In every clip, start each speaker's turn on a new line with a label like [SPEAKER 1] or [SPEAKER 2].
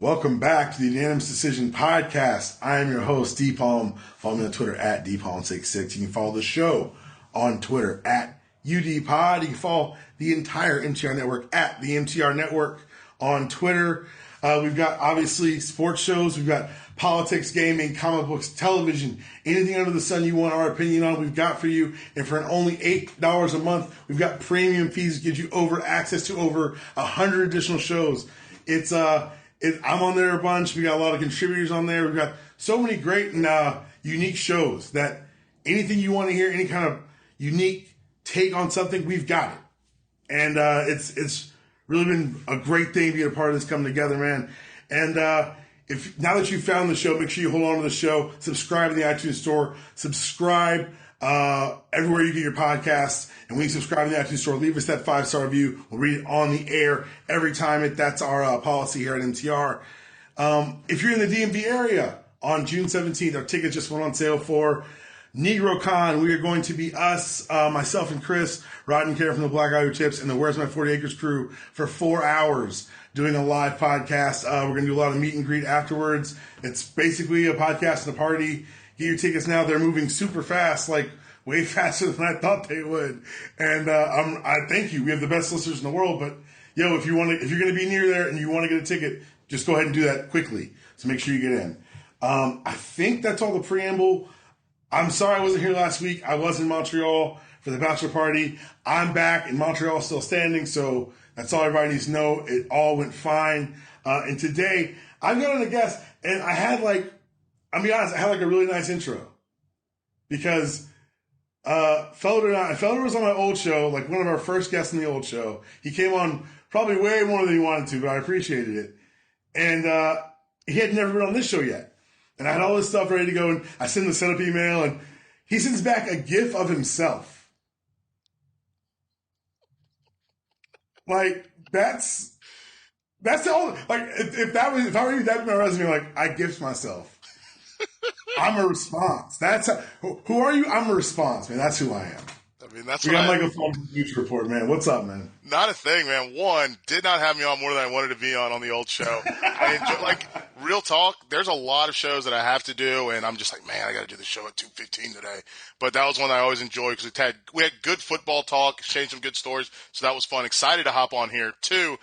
[SPEAKER 1] Welcome back to the Unanimous Decision Podcast. I am your host, D Palm. Follow me on Twitter at DPalm66. You can follow the show on Twitter at UDPod. You can follow the entire MTR Network at the MTR Network on Twitter. We've got, obviously, sports shows. We've got politics, gaming, comic books, television, anything under the sun you want our opinion on, we've got for you. And for only $8 a month, we've got premium fees that gives you access to over 100 additional shows. I'm on there a bunch. We got a lot of contributors on there. We've got so many great and unique shows that anything you want to hear, any kind of unique take on something, we've got it. And it's really been a great thing being a part of this coming together, man. And if now that you've found the show, make sure you hold on to the show. Subscribe in the iTunes Store. Subscribe everywhere you get your podcasts. And when you subscribe in the iTunes Store, leave us that 5-star review. We'll read it on the air every time. That's our policy here at MTR. If you're in the DMV area on June 17th, our tickets just went on sale for NegroCon. We are going to be myself and Chris, Rod and Karen from the Black Ivory Tips, and the Where's My 40 Acres crew for 4 hours doing a live podcast. We're going to do a lot of meet and greet afterwards. It's basically a podcast and a party. Get your tickets now. They're moving super fast, like way faster than I thought they would. And I thank you. We have the best listeners in the world. But if you're going to be near there and you want to get a ticket, just go ahead and do that quickly. So make sure you get in. I think that's all the preamble. I'm sorry I wasn't here last week. I was in Montreal for the bachelor party. I'm back and Montreal is still standing. So that's all everybody needs to know. It all went fine. And today I've got on a guest, and I'll be honest, I had a really nice intro because Felder was on my old show, like one of our first guests in the old show. He came on probably way more than he wanted to, but I appreciated it. And he had never been on this show yet. And I had all this stuff ready to go, and I sent the setup email, and he sends back a GIF of himself. Like, that's the only, like, if I were you, that'd be my resume, I GIFs myself. I'm a response. Who are you? I'm a response, man. That's who I am.
[SPEAKER 2] I mean, that's
[SPEAKER 1] we got a phone Bleacher Report, man. What's up, man?
[SPEAKER 2] Not a thing, man. One, did not have me on more than I wanted to be on the old show. I enjoy, real talk, there's a lot of shows that I have to do, and I'm just like, man, I got to do the show at 2:15 today. But that was one that I always enjoyed because we had good football talk, exchanged some good stories, so that was fun. Excited to hop on here. Two,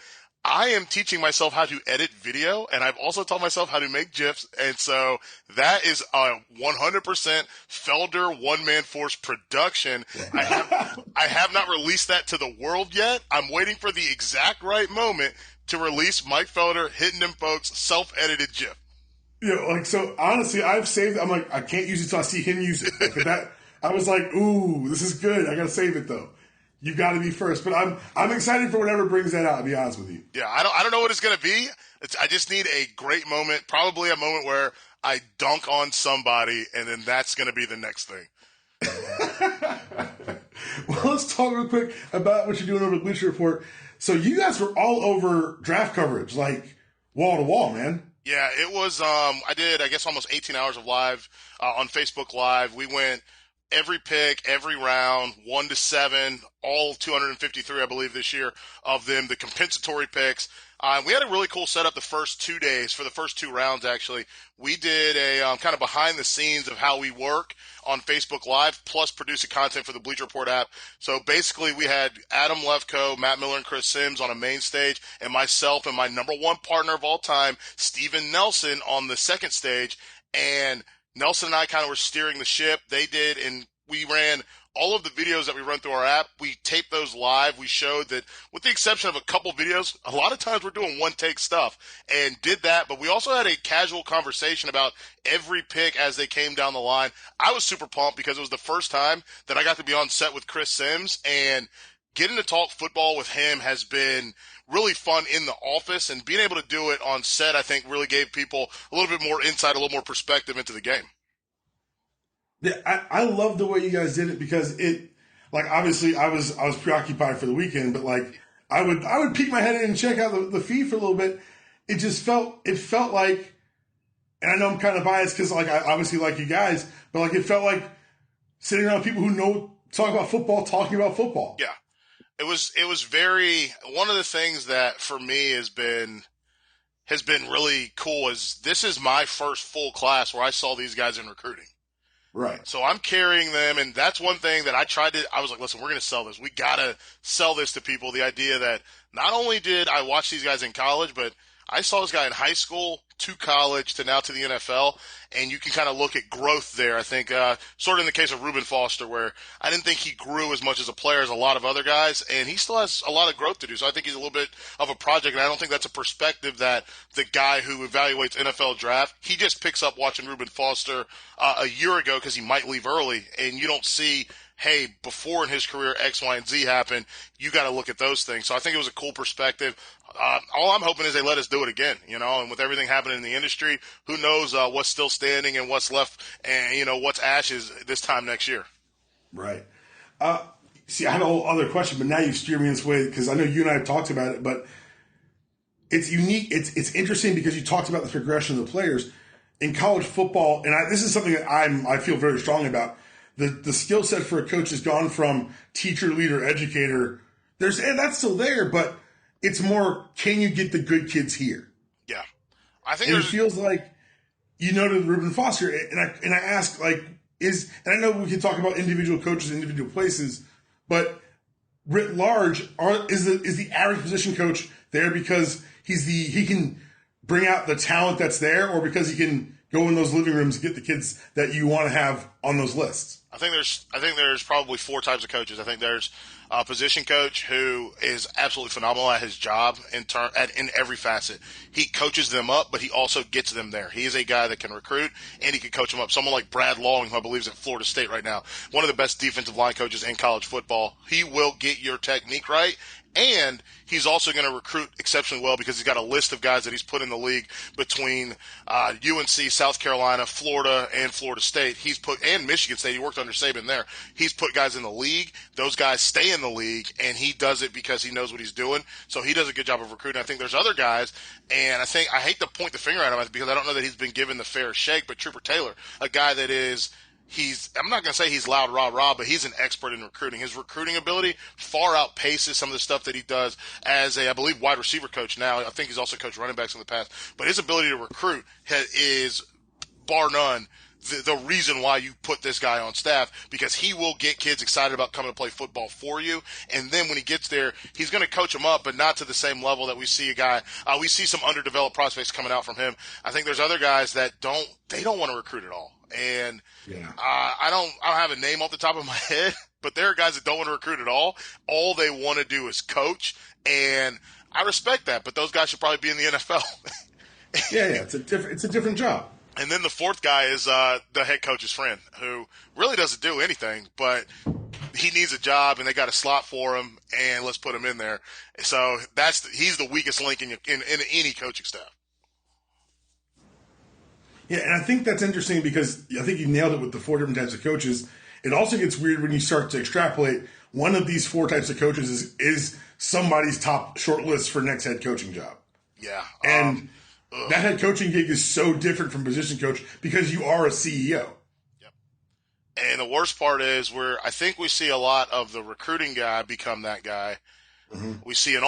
[SPEAKER 2] I am teaching myself how to edit video, and I've also taught myself how to make GIFs, and so that is a 100% Felder one-man force production. I have not released that to the world yet. I'm waiting for the exact right moment to release Mike Felder hitting them folks self-edited GIF.
[SPEAKER 1] So honestly, I've saved it. I'm like, I can't use it until I see him use it. I was like, ooh, this is good. I got to save it, though. You've got to be first, but I'm excited for whatever brings that out, to be honest with you.
[SPEAKER 2] Yeah, I don't know what it's going to be. I just need a great moment, probably a moment where I dunk on somebody, and then that's going to be the next thing.
[SPEAKER 1] Well, let's talk real quick about what you're doing over the Bleacher Report. So you guys were all over draft coverage, like wall to wall, man.
[SPEAKER 2] Yeah, it was, I did, I guess, almost 18 hours of live on Facebook Live. We went every pick, every round, 1 to 7, all 253, I believe, this year of them, the compensatory picks. We had a really cool setup the first 2 days, for the first 2 rounds, actually. We did a kind of behind the scenes of how we work on Facebook Live, plus producing content for the Bleacher Report app. So basically, we had Adam Lefkoe, Matt Miller, and Chris Sims on a main stage, and myself and my number one partner of all time, Steven Nelson, on the second stage. And Nelson and I kind of were steering the ship. They did, and we ran all of the videos that we run through our app. We taped those live. We showed that, with the exception of a couple videos, a lot of times we're doing one-take stuff, and did that. But we also had a casual conversation about every pick as they came down the line. I was super pumped because it was the first time that I got to be on set with Chris Sims, and getting to talk football with him has been really fun in the office, and being able to do it on set, I think, really gave people a little bit more insight, a little more perspective into the game.
[SPEAKER 1] Yeah, I love the way you guys did it because it, obviously I was preoccupied for the weekend, but I would peek my head in and check out the feed for a little bit. It felt like, and I know I'm kind of biased because I obviously like you guys, but it felt like sitting around people who talk about football, talking about football.
[SPEAKER 2] Yeah. It was very, one of the things that for me has been has been really cool is this is my first full class where I saw these guys in recruiting.
[SPEAKER 1] Right.
[SPEAKER 2] So I'm carrying them, and that's one thing that I was like, listen, we're going to sell this. We got to sell this to people, the idea that not only did I watch these guys in college, but I saw this guy in high school to college to now to the NFL, and you can kind of look at growth there. I think sort of in the case of Reuben Foster, where I didn't think he grew as much as a player as a lot of other guys, and he still has a lot of growth to do. So I think he's a little bit of a project, and I don't think that's a perspective that the guy who evaluates NFL draft, he just picks up watching Reuben Foster a year ago because he might leave early, and you don't see – hey, before in his career X, Y, and Z happened, you got to look at those things. So I think it was a cool perspective. All I'm hoping is they let us do it again, and with everything happening in the industry, who knows what's still standing and what's left and, what's ashes this time next year.
[SPEAKER 1] Right. See, I had a whole other question, but now you've steered me this way because I know you and I have talked about it, but it's unique. It's interesting because you talked about the progression of the players in college football, and this is something that I feel very strongly about. The skill set for a coach has gone from teacher, leader, educator. And that's still there, but it's more, can you get the good kids here?
[SPEAKER 2] Yeah. I think
[SPEAKER 1] it feels like, noted Reuben Foster, and I ask, and I know we can talk about individual coaches, individual places, but writ large, is the average position coach there because he can bring out the talent that's there, or because he can go in those living rooms and get the kids that you want to have on those lists?
[SPEAKER 2] I think there's probably four types of coaches. I think there's a position coach who is absolutely phenomenal at his job in every facet. He coaches them up, but he also gets them there. He is a guy that can recruit and he can coach them up. Someone like Brad Long, who I believe is at Florida State right now, one of the best defensive line coaches in college football. He will get your technique right. And he's also going to recruit exceptionally well because he's got a list of guys that he's put in the league between UNC, South Carolina, Florida, and Florida State. And Michigan State. He worked under Saban there. He's put guys in the league. Those guys stay in the league, and he does it because he knows what he's doing. So he does a good job of recruiting. I think there's other guys, and I hate to point the finger at him because I don't know that he's been given the fair shake, but Trooper Taylor, a guy that is – I'm not going to say he's loud, rah, but he's an expert in recruiting. His recruiting ability far outpaces some of the stuff that he does as I believe, wide receiver coach now. I think he's also coached running backs in the past. But his ability to recruit is, bar none, the reason why you put this guy on staff, because he will get kids excited about coming to play football for you. And then when he gets there, he's going to coach them up, but not to the same level that we see a guy. We see some underdeveloped prospects coming out from him. I think there's other guys that don't want to recruit at all. And I don't have a name off the top of my head, but there are guys that don't want to recruit at all. All they want to do is coach, and I respect that. But those guys should probably be in the NFL.
[SPEAKER 1] Yeah, it's a different job.
[SPEAKER 2] And then the fourth guy is the head coach's friend, who really doesn't do anything, but he needs a job, and they got a slot for him, and let's put him in there. So he's the weakest link in any coaching staff.
[SPEAKER 1] Yeah, and I think that's interesting because I think you nailed it with the four different types of coaches. It also gets weird when you start to extrapolate. One of these four types of coaches is somebody's top short list for next head coaching job.
[SPEAKER 2] Yeah.
[SPEAKER 1] And that head coaching gig is so different from position coach because you are a CEO.
[SPEAKER 2] Yep. And the worst part is I think we see a lot of the recruiting guy become that guy. Mm-hmm. We see an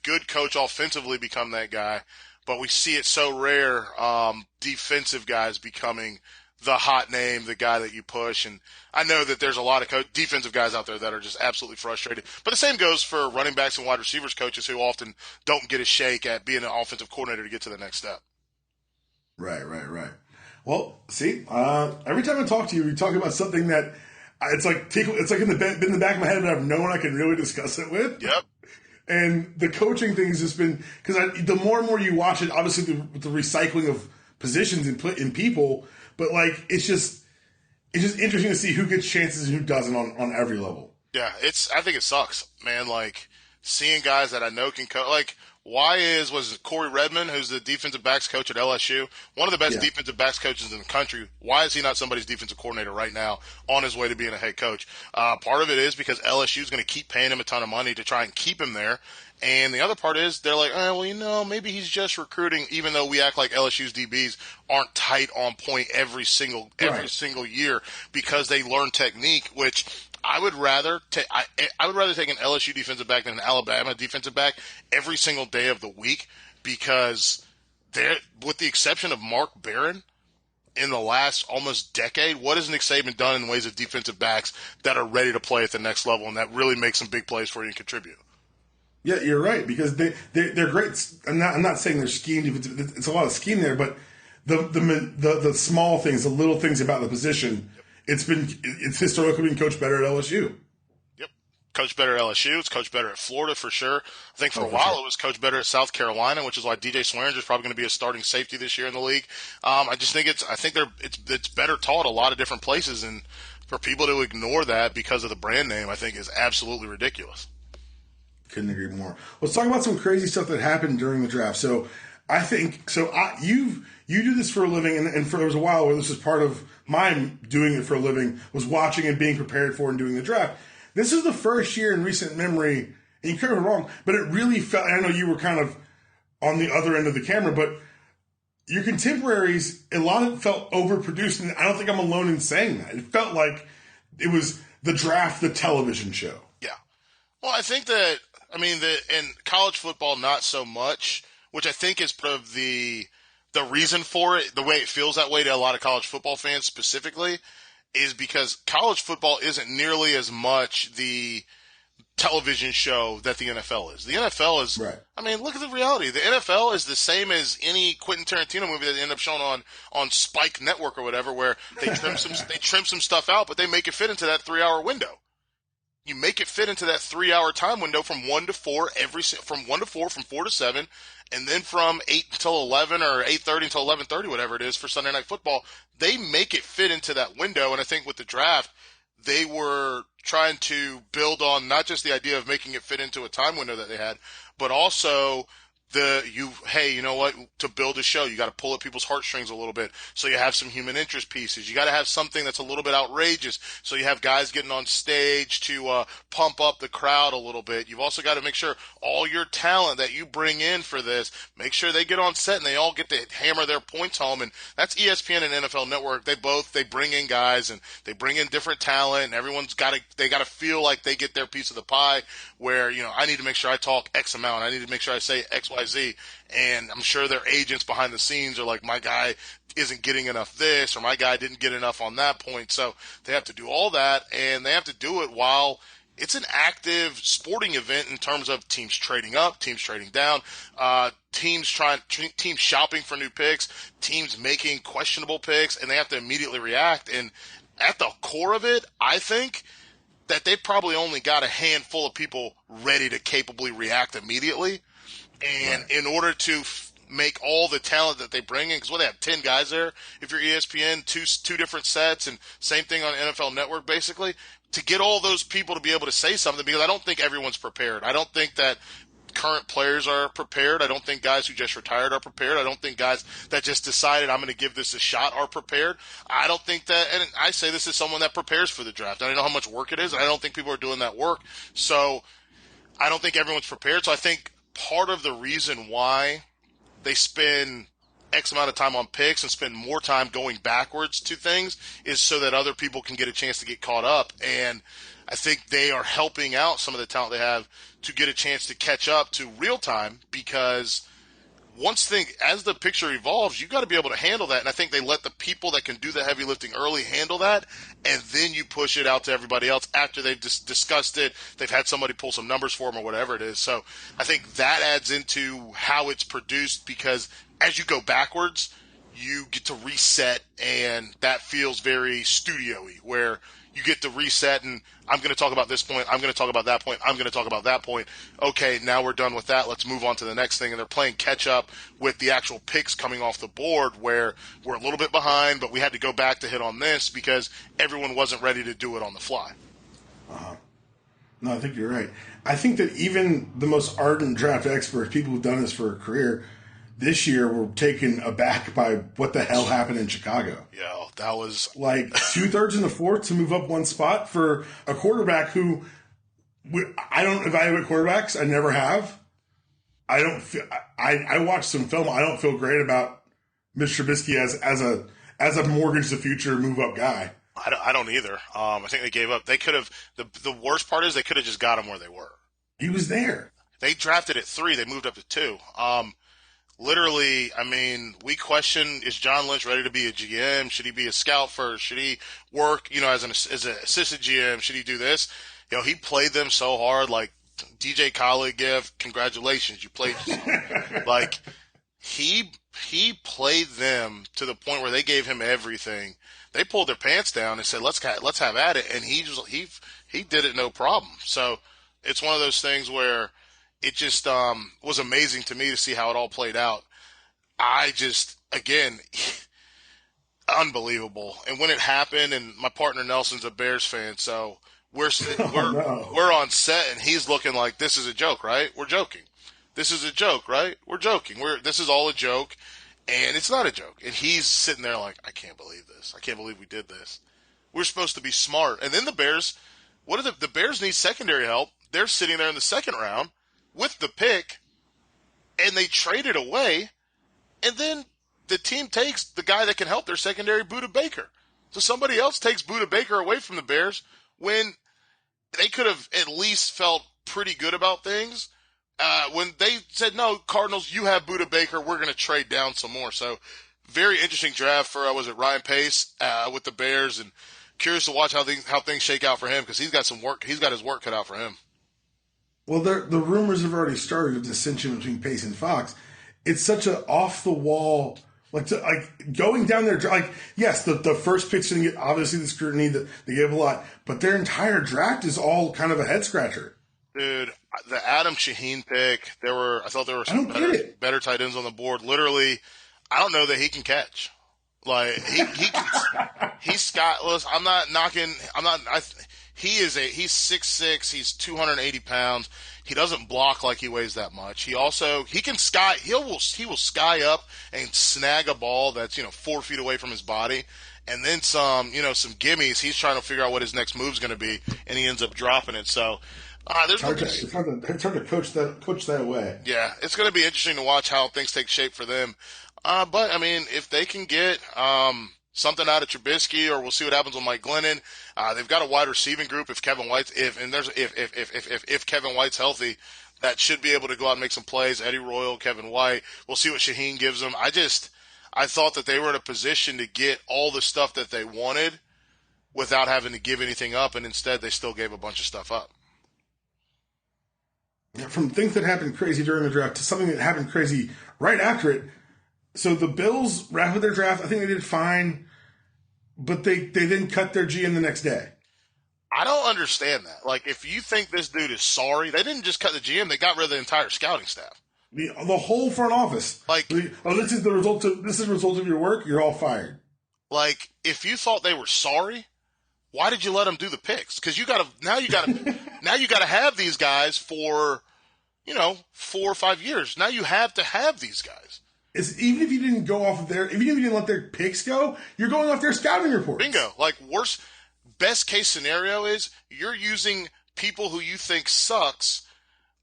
[SPEAKER 2] good coach offensively become that guy. But we see it so rare, defensive guys becoming the hot name, the guy that you push. And I know that there's a lot of defensive guys out there that are just absolutely frustrated. But the same goes for running backs and wide receivers coaches who often don't get a shake at being an offensive coordinator to get to the next step.
[SPEAKER 1] Right. Well, see, every time I talk to you, we talk about something that it's like in the back of my head, but I have no one I can really discuss it with.
[SPEAKER 2] Yep.
[SPEAKER 1] And the coaching thing has just been because the more and more you watch it, obviously the recycling of positions in people, but it's just interesting to see who gets chances and who doesn't on every level.
[SPEAKER 2] Yeah, I think it sucks, man. Seeing guys that I know can coach. Was it Corey Redmond, who's the defensive backs coach at LSU, one of the best defensive backs coaches in the country? Why is he not somebody's defensive coordinator right now on his way to being a head coach? Part of it is because LSU is going to keep paying him a ton of money to try and keep him there. And the other part is they're like, maybe he's just recruiting, even though we act like LSU's DBs aren't tight on point every single year because they learn technique, which I would rather take an LSU defensive back than an Alabama defensive back every single day of the week, because they're, with the exception of Mark Barron, in the last almost decade, what has Nick Saban done in ways of defensive backs that are ready to play at the next level and that really make some big plays for you and contribute?
[SPEAKER 1] Yeah, you're right, because they're great. I'm not saying they're scheme defensive. It's a lot of scheme there, but the small things, the little things about the position, it's historically been coached better at LSU.
[SPEAKER 2] Coached better at LSU. It's coached better at Florida for sure. I think for a while it was coached better at South Carolina, which is why DJ Swearinger is probably going to be a starting safety this year in the league. I think it's better taught a lot of different places, and for people to ignore that because of the brand name, I think is absolutely ridiculous.
[SPEAKER 1] Couldn't agree more. Let's talk about some crazy stuff that happened during the draft. So I think you do this for a living, and there was a while where this was part of my doing it for a living, was watching and being prepared for and doing the draft. This is the first year in recent memory, and you could have been wrong, but it really felt, I know you were kind of on the other end of the camera, but your contemporaries, a lot of it felt overproduced, and I don't think I'm alone in saying that. It felt like it was the draft, the television show.
[SPEAKER 2] Yeah. Well, I think that, in college football, not so much, which I think is part of the reason for it, the way it feels that way to a lot of college football fans specifically, is because college football isn't nearly as much the television show that the NFL is. The NFL is, right. Look at the reality. The NFL is the same as any Quentin Tarantino movie that they end up showing on Spike Network or whatever, where they trim some stuff out, but they make it fit into that 3-hour window. You make it fit into that 3-hour time window from 1 to 4 from 4 to 7, and then from 8 until 11 or 8:30 until 11:30, whatever it is for Sunday Night Football. They make it fit into that window, and I think with the draft, they were trying to build on not just the idea of making it fit into a time window that they had, but also you know what, to build a show, you got to pull at people's heartstrings a little bit, so you have some human interest pieces. You got to have something that's a little bit outrageous, so you have guys getting on stage to pump up the crowd a little bit. You've also got to make sure all your talent that you bring in for this, make sure they get on set and they all get to hammer their points home. And that's ESPN and NFL Network. They bring in guys and they bring in different talent, and everyone's got to feel like they get their piece of the pie, where, I need to make sure I talk X amount, I need to make sure I say XYZ, and I'm sure their agents behind the scenes are like, my guy isn't getting enough this, or my guy didn't get enough on that point. So they have to do all that, and they have to do it while it's an active sporting event in terms of teams trading up, teams trading down, teams shopping for new picks, teams making questionable picks, and they have to immediately react. And at the core of it, I think that they probably only got a handful of people ready to capably react immediately. And right. In order to make all the talent that they bring in, because they have 10 guys there, if you're ESPN, two different sets, and same thing on NFL Network, basically, to get all those people to be able to say something, because I don't think everyone's prepared. I don't think that current players are prepared. I don't think guys who just retired are prepared. I don't think guys that just decided I'm going to give this a shot are prepared. I don't think that, and I say this as someone that prepares for the draft. I know how much work it is, and I don't think people are doing that work. So I don't think everyone's prepared. So I think part of the reason why they spend X amount of time on picks and spend more time going backwards to things is so that other people can get a chance to get caught up. And I think they are helping out some of the talent they have to get a chance to catch up to real time, because as the picture evolves, you've got to be able to handle that. And I think they let the people that can do the heavy lifting early handle that, and then you push it out to everybody else after they've discussed it. They've had somebody pull some numbers for them or whatever it is. So I think that adds into how it's produced, because as you go backwards, you get to reset, and that feels very studio-y, where you get to reset, and I'm going to talk about this point, I'm going to talk about that point, I'm going to talk about that point. Okay, now we're done with that. Let's move on to the next thing. And they're playing catch-up with the actual picks coming off the board, where we're a little bit behind, but we had to go back to hit on this because everyone wasn't ready to do it on the fly.
[SPEAKER 1] No, I think you're right. I think that even the most ardent draft experts, people who've done this for a career, this year were taken aback by what the hell happened in Chicago.
[SPEAKER 2] Yeah, that was
[SPEAKER 1] like 2/3 in the fourth to move up one spot for a quarterback who I don't evaluate quarterbacks. I never have. I watched some film. I don't feel great about Mitch Trubisky as a mortgage the future move up guy.
[SPEAKER 2] I don't either. I think they gave up. They could have. The worst part is they could have just got him where they were.
[SPEAKER 1] He was there.
[SPEAKER 2] They drafted at 3. They moved up to 2. Literally, I mean, we question, is John Lynch ready to be a GM? Should he be a scout first? Should he work, as an assistant GM? Should he do this? He played them so hard, like DJ Khaled gift, congratulations, you played. Like, he played them to the point where they gave him everything. They pulled their pants down and said, let's have at it. And he did it no problem. So it's one of those things where it just was amazing to me to see how it all played out. I just, again, unbelievable. And when it happened, and my partner Nelson's a Bears fan, so we're on set, and he's looking like, this is a joke, right? We're joking. This is a joke, right? We're joking. This is all a joke, and it's not a joke. And he's sitting there like, I can't believe this. I can't believe we did this. We're supposed to be smart. And then the Bears, the Bears need secondary help. They're sitting there in the second round with the pick, and they trade it away, and then the team takes the guy that can help their secondary, Budda Baker. So somebody else takes Budda Baker away from the Bears when they could have at least felt pretty good about things. When they said, no, Cardinals, you have Budda Baker, we're going to trade down some more. So very interesting draft for, Ryan Pace with the Bears, and curious to watch how things shake out for him, because he's got his work cut out for him.
[SPEAKER 1] Well, the rumors have already started of dissension between Pace and Fox. It's such an off-the-wall, like going down there, like, yes, the first pick's going to get, obviously, the scrutiny that they gave a lot, but their entire draft is all kind of a head-scratcher.
[SPEAKER 2] Dude, the Adam Shaheen pick, I thought there were some better tight ends on the board. Literally, I don't know that he can catch. Like, he's Scott, listen, I'm not knocking, he's 6'6", he's 280 pounds. He doesn't block like he weighs that much. He will sky up and snag a ball that's, 4 feet away from his body. And then some gimmies. He's trying to figure out what his next move's going to be, and he ends up dropping it. So, it's hard
[SPEAKER 1] to coach that away.
[SPEAKER 2] Yeah, it's going to be interesting to watch how things take shape for them. But I mean, if they can get something out of Trubisky, or we'll see what happens with Mike Glennon. They've got a wide receiving group. If Kevin White's if Kevin White's healthy, that should be able to go out and make some plays. Eddie Royal, Kevin White. We'll see what Shaheen gives them. I thought that they were in a position to get all the stuff that they wanted without having to give anything up, and instead they still gave a bunch of stuff up.
[SPEAKER 1] Yeah, from things that happened crazy during the draft to something that happened crazy right after it. So the Bills wrapped with their draft. I think they did fine, but they then cut their GM the next day.
[SPEAKER 2] I don't understand that. Like, if you think this dude is sorry, they didn't just cut the GM; they got rid of the entire scouting staff.
[SPEAKER 1] The whole front office. Like, this is the result of your work. You're all fired.
[SPEAKER 2] Like, if you thought they were sorry, why did you let them do the picks? Because now you gotta have these guys for 4 or 5 years. Now you have to have these guys.
[SPEAKER 1] Even if you didn't go off of even if you didn't let their picks go, you're going off their scouting reports.
[SPEAKER 2] Bingo. Like, best case scenario is you're using people who you think sucks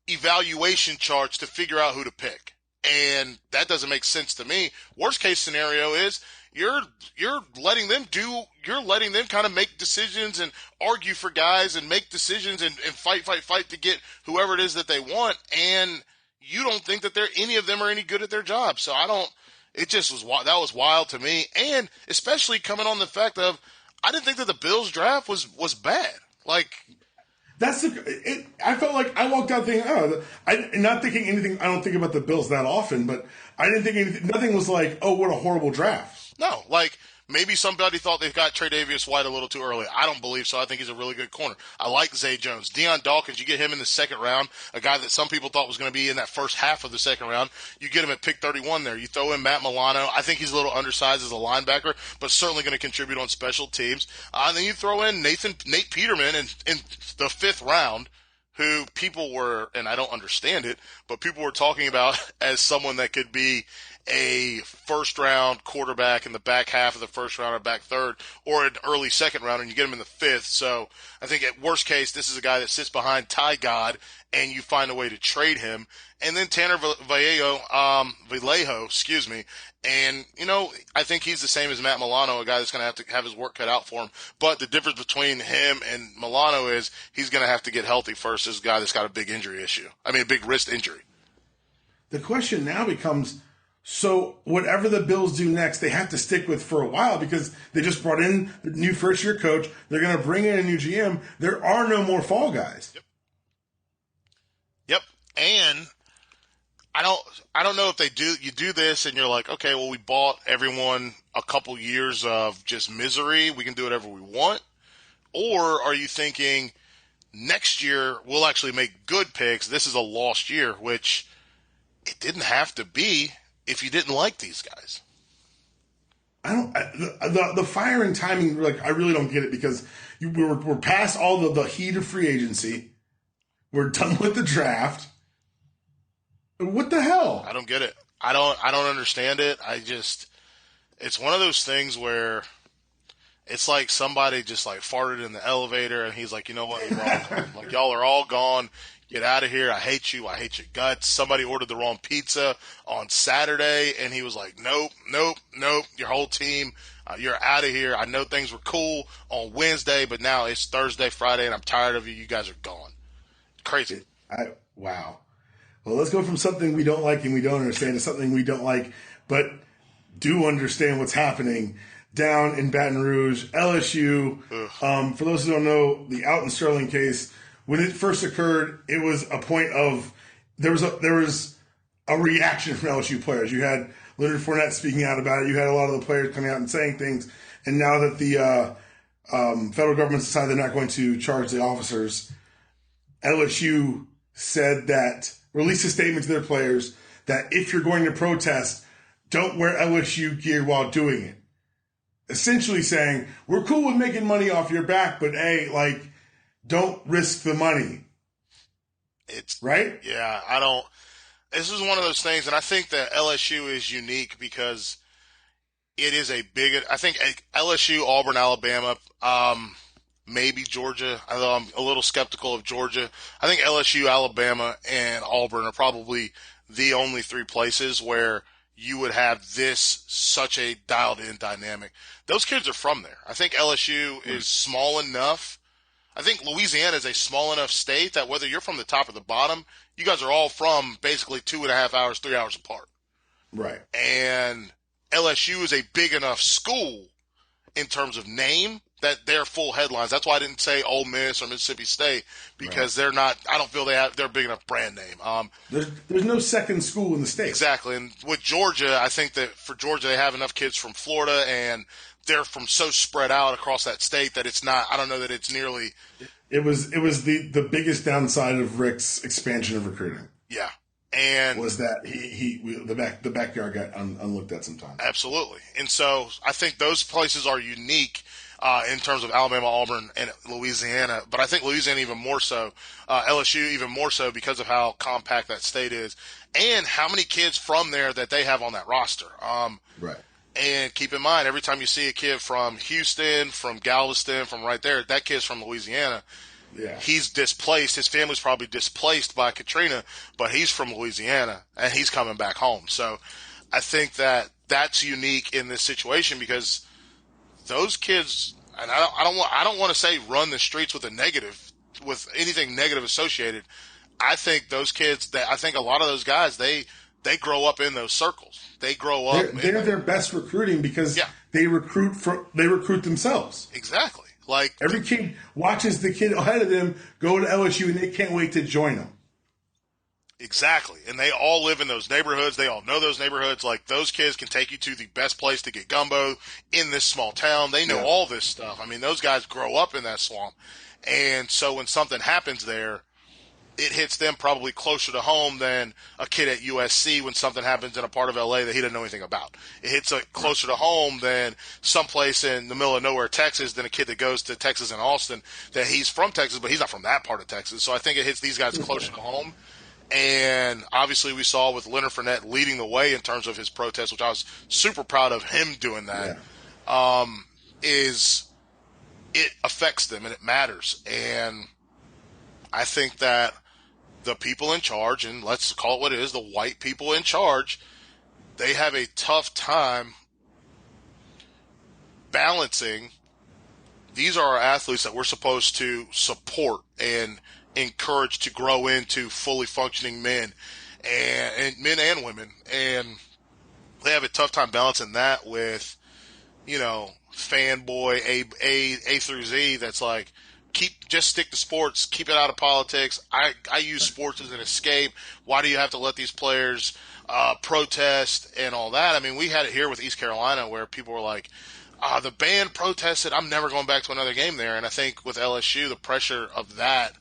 [SPEAKER 2] evaluation charts to figure out who to pick. And that doesn't make sense to me. Worst case scenario is you're letting them kind of make decisions and argue for guys and make decisions and fight to get whoever it is that they want. And you don't think that any of them are any good at their job. So that was wild to me. And especially coming on the fact of, I didn't think that the Bills draft was bad. Like,
[SPEAKER 1] I felt like I walked out thinking, not thinking anything. I don't think about the Bills that often, but I didn't think anything. Nothing was like, oh, what a horrible draft.
[SPEAKER 2] No, like, maybe somebody thought they got Tre'Davious White a little too early. I don't believe so. I think he's a really good corner. I like Zay Jones. Deion Dawkins, you get him in the second round, a guy that some people thought was going to be in that first half of the second round. You get him at pick 31 there. You throw in Matt Milano. I think he's a little undersized as a linebacker, but certainly going to contribute on special teams. And then you throw in Nate Peterman in the fifth round, who people were, and I don't understand it, but people were talking about as someone that could be a first-round quarterback in the back half of the first round or back third, or an early second round, and you get him in the fifth. So I think at worst case, this is a guy that sits behind Ty God, and you find a way to trade him. And then Tanner Vallejo, and, I think he's the same as Matt Milano, a guy that's going to have his work cut out for him. But the difference between him and Milano is he's going to have to get healthy first as a guy that's got a big injury issue. A big wrist injury.
[SPEAKER 1] The question now becomes, so whatever the Bills do next, they have to stick with for a while because they just brought in the new first-year coach. They're going to bring in a new GM. There are no more fall guys.
[SPEAKER 2] Yep. And I don't know if you do this and you're like, okay, well, we bought everyone a couple years of just misery. We can do whatever we want. Or are you thinking next year we'll actually make good picks? This is a lost year, which it didn't have to be if you didn't like these guys.
[SPEAKER 1] The firing timing, I really don't get it because we're past all the heat of free agency. We're done with the draft. What the hell?
[SPEAKER 2] I don't get it. I don't understand it. It's one of those things where it's like somebody just farted in the elevator and he's like, you know what, you're all gone. Y'all are all gone. Get out of here. I hate you. I hate your guts. Somebody ordered the wrong pizza on Saturday and he was like, nope. Your whole team, you're out of here. I know things were cool on Wednesday, but now it's Thursday, Friday, and I'm tired of you. You guys are gone. Crazy.
[SPEAKER 1] Wow. Well, let's go from something we don't like and we don't understand to something we don't like, but do understand what's happening down in Baton Rouge, LSU. For those who don't know, the Alton Sterling case, when it first occurred, it was a point of there was a reaction from LSU players. You had Leonard Fournette speaking out about it. You had a lot of the players coming out and saying things. And now that the federal government decided they're not going to charge the officers, LSU said that, released a statement to their players that if you're going to protest, don't wear LSU gear while doing it. Essentially saying, we're cool with making money off your back, but hey, don't risk the money. Right?
[SPEAKER 2] Yeah, this is one of those things, and I think that LSU is unique because it is I think LSU, Auburn, Alabama, maybe Georgia, although I'm a little skeptical of Georgia. I think LSU, Alabama, and Auburn are probably the only three places where you would have such a dialed-in dynamic. Those kids are from there. I think LSU is small enough. I think Louisiana is a small enough state that whether you're from the top or the bottom, you guys are all from basically 2.5 hours, 3 hours apart.
[SPEAKER 1] Right.
[SPEAKER 2] And LSU is a big enough school in terms of name that they're full headlines. That's why I didn't say Ole Miss or Mississippi State because they're not. I don't feel they're a big enough brand name.
[SPEAKER 1] There's no second school in the state.
[SPEAKER 2] Exactly, and with Georgia, I think that for Georgia they have enough kids from Florida and they're from so spread out across that state that it's not. I don't know that it's nearly.
[SPEAKER 1] It was the biggest downside of Rick's expansion of recruiting.
[SPEAKER 2] Yeah. And
[SPEAKER 1] was that the backyard got unlooked at sometimes.
[SPEAKER 2] Absolutely. And so I think those places are unique in terms of Alabama, Auburn, and Louisiana. But I think Louisiana even more so, LSU even more so because of how compact that state is and how many kids from there that they have on that roster.
[SPEAKER 1] Right.
[SPEAKER 2] And keep in mind, every time you see a kid from Houston, from Galveston, from right there, that kid's from Louisiana.
[SPEAKER 1] Yeah.
[SPEAKER 2] He's displaced. His family's probably displaced by Katrina, but he's from Louisiana, and he's coming back home. So I think that that's unique in this situation because those kids, and I don't want to say run the streets with anything negative associated. I think those kids, I think a lot of those guys, they grow up in those circles. They grow up.
[SPEAKER 1] They're their best recruiting because they recruit themselves.
[SPEAKER 2] Exactly.
[SPEAKER 1] Every kid watches the kid ahead of them go to LSU and they can't wait to join them.
[SPEAKER 2] Exactly. And they all live in those neighborhoods. They all know those neighborhoods. Those kids can take you to the best place to get gumbo in this small town. They know all this stuff. I mean, those guys grow up in that swamp. And so when something happens there, it hits them probably closer to home than a kid at USC when something happens in a part of LA that he doesn't know anything about. It hits closer to home than someplace in the middle of nowhere, Texas, than a kid that goes to Texas and Austin that he's from Texas, but he's not from that part of Texas. So I think it hits these guys closer to home. And obviously we saw with Leonard Fournette leading the way in terms of his protest, which I was super proud of him doing that, is it affects them and it matters. And I think that the people in charge, and let's call it what it is, the white people in charge, they have a tough time balancing. These are our athletes that we're supposed to support and encourage to grow into fully functioning men and men and women. And they have a tough time balancing that with, fanboy A through Z that's like, just stick to sports, keep it out of politics. I use sports as an escape. Why do you have to let these players protest and all that? I mean, we had it here with East Carolina where people were like, the band protested, I'm never going back to another game there. And I think with LSU, the pressure of that,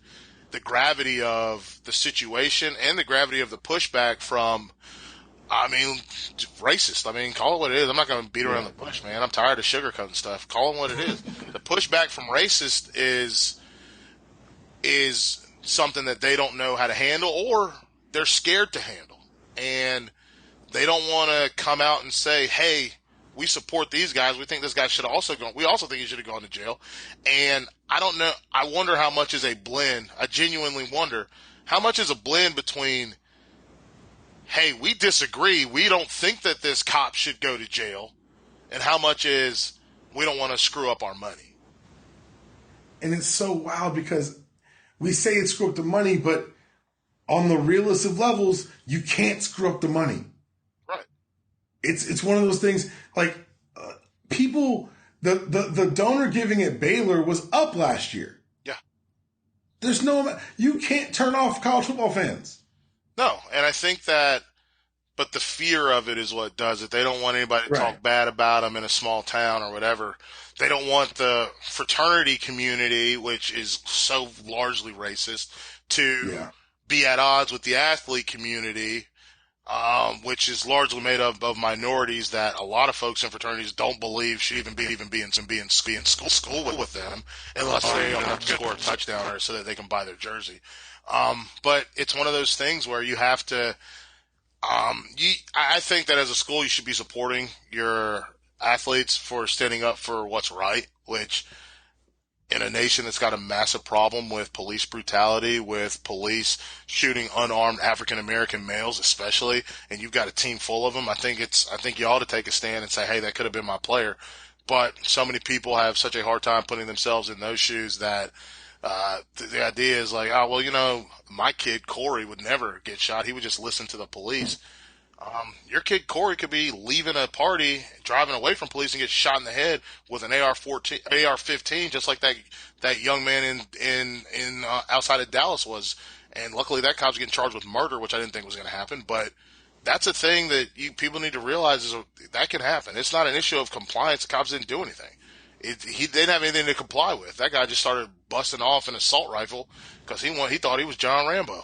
[SPEAKER 2] the gravity of the situation and the gravity of the pushback from, racist. Call it what it is. I'm not going to beat around the bush, man. I'm tired of sugarcoating stuff. Call it what it is. The pushback from racist is something that they don't know how to handle or they're scared to handle. And they don't want to come out and say, hey, we support these guys. We think this guy should also go. We also think he should have gone to jail. And I don't know. I wonder how much is a blend. I genuinely wonder how much is a blend between, hey, we disagree. We don't think that this cop should go to jail. And how much is we don't want to screw up our money.
[SPEAKER 1] And it's so wild because we say it's screw up the money, but on the realest of levels, you can't screw up the money.
[SPEAKER 2] Right.
[SPEAKER 1] It's one of those things like people, the donor giving at Baylor was up last year.
[SPEAKER 2] Yeah.
[SPEAKER 1] You can't turn off college football fans.
[SPEAKER 2] No, and I think that, but the fear of it is what does it. They don't want anybody to talk bad about them in a small town or whatever. They don't want the fraternity community, which is so largely racist, to be at odds with the athlete community, which is largely made up of minorities that a lot of folks in fraternities don't believe should even be in school with them unless they don't have to score a touchdown or so that they can buy their jersey. But it's one of those things where you have to, I think that as a school you should be supporting your athletes for standing up for what's right, which in a nation that's got a massive problem with police brutality, with police shooting unarmed African-American males especially, and you've got a team full of them, I think you ought to take a stand and say, hey, that could have been my player. But so many people have such a hard time putting themselves in those shoes that the idea is like, oh, well, my kid Corey would never get shot. He would just listen to the police. Your kid Corey could be leaving a party, driving away from police, and get shot in the head with an AR-15, just like that young man in outside of Dallas was. And luckily, that cop's getting charged with murder, which I didn't think was going to happen. But that's a thing that people need to realize is that can happen. It's not an issue of compliance. The cops didn't do anything. He didn't have anything to comply with. That guy just started busting off an assault rifle because he thought he was John Rambo.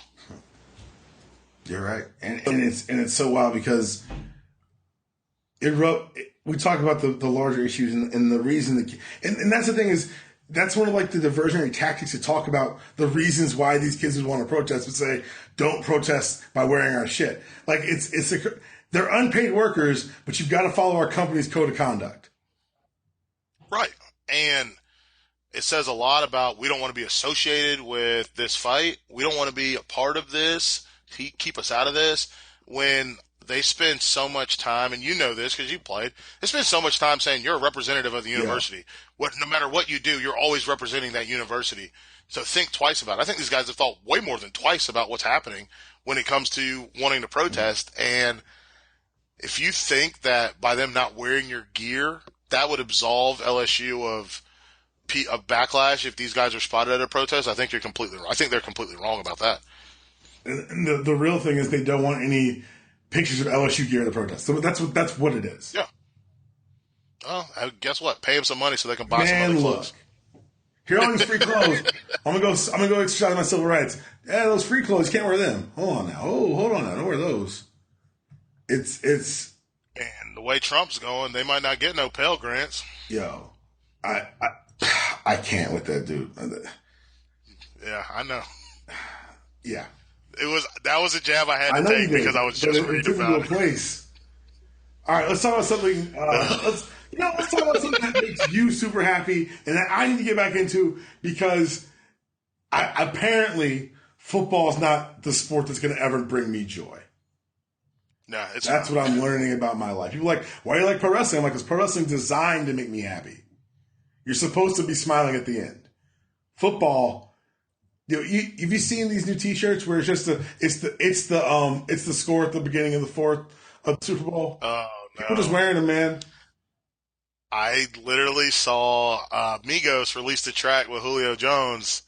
[SPEAKER 1] You're right, and it's so wild because we talk about the larger issues and the reason that, and that's the thing is that's one of like the diversionary tactics to talk about the reasons why these kids would want to protest, but say don't protest by wearing our shit. Like they're unpaid workers, but you've got to follow our company's code of conduct.
[SPEAKER 2] Right, and it says a lot about we don't want to be associated with this fight. We don't want to be a part of this. Keep us out of this. When they spend so much time, and you know this because you played, they spend so much time saying you're a representative of the university. Yeah. No matter what you do, you're always representing that university. So think twice about it. I think these guys have thought way more than twice about what's happening when it comes to wanting to protest. Mm-hmm. And if you think that by them not wearing your gear, that would absolve LSU of backlash if these guys are spotted at a protest, I think they're completely wrong about that.
[SPEAKER 1] And the real thing is they don't want any pictures of LSU gear at the protest. So that's what it is.
[SPEAKER 2] Yeah. Well, guess what? Pay them some money so they can buy some other clothes.
[SPEAKER 1] Here are all these free clothes. I'm gonna go exercise my civil rights. Yeah, those free clothes, you can't wear them. Hold on now. Don't wear those. It's
[SPEAKER 2] and the way Trump's going, they might not get no Pell Grants.
[SPEAKER 1] Yo, I can't with that dude.
[SPEAKER 2] Yeah, I know.
[SPEAKER 1] Yeah.
[SPEAKER 2] That was a jab I had to
[SPEAKER 1] know you
[SPEAKER 2] take
[SPEAKER 1] did,
[SPEAKER 2] because I was
[SPEAKER 1] but
[SPEAKER 2] just
[SPEAKER 1] it
[SPEAKER 2] reading
[SPEAKER 1] took me to
[SPEAKER 2] about
[SPEAKER 1] a
[SPEAKER 2] it.
[SPEAKER 1] place. All right, let's talk about something. Let's talk about something that makes you super happy and that I need to get back into because apparently football is not the sport that's going to ever bring me joy.
[SPEAKER 2] No,
[SPEAKER 1] That's what I'm learning about my life. People are like, why do you like pro wrestling? I'm like, because pro wrestling is designed to make me happy. You're supposed to be smiling at the end. Football, have you seen these new T-shirts where it's just it's the score at the beginning of the fourth of the Super Bowl?
[SPEAKER 2] Oh, no.
[SPEAKER 1] People just wearing them, man.
[SPEAKER 2] I literally saw Migos release the track with Julio Jones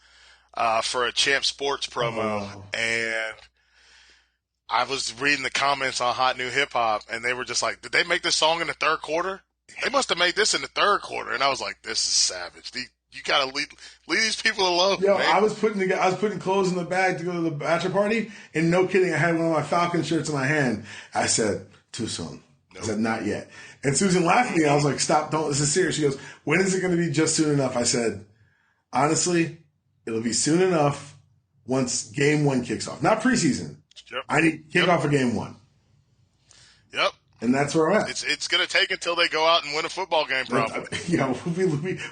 [SPEAKER 2] for a Champ Sports promo, and I was reading the comments on Hot New Hip Hop, and they were just like, did they make this song in the third quarter? They must have made this in the third quarter. And I was like, this is savage. You got to leave these people alone,
[SPEAKER 1] Yo,
[SPEAKER 2] man.
[SPEAKER 1] I was putting clothes in the bag to go to the bachelor party, and no kidding, I had one of my Falcon shirts in my hand. I said, too soon. Nope. I said, not yet. And Susan laughed at me. I was like, stop, don't, this is serious. She goes, when is it going to be just soon enough? I said, honestly, it'll be soon enough once game one kicks off. Not preseason.
[SPEAKER 2] Yep.
[SPEAKER 1] I need kick off of game one.
[SPEAKER 2] Yep.
[SPEAKER 1] And that's where I'm at.
[SPEAKER 2] It's going to take until they go out and win a football game, probably.
[SPEAKER 1] Yeah,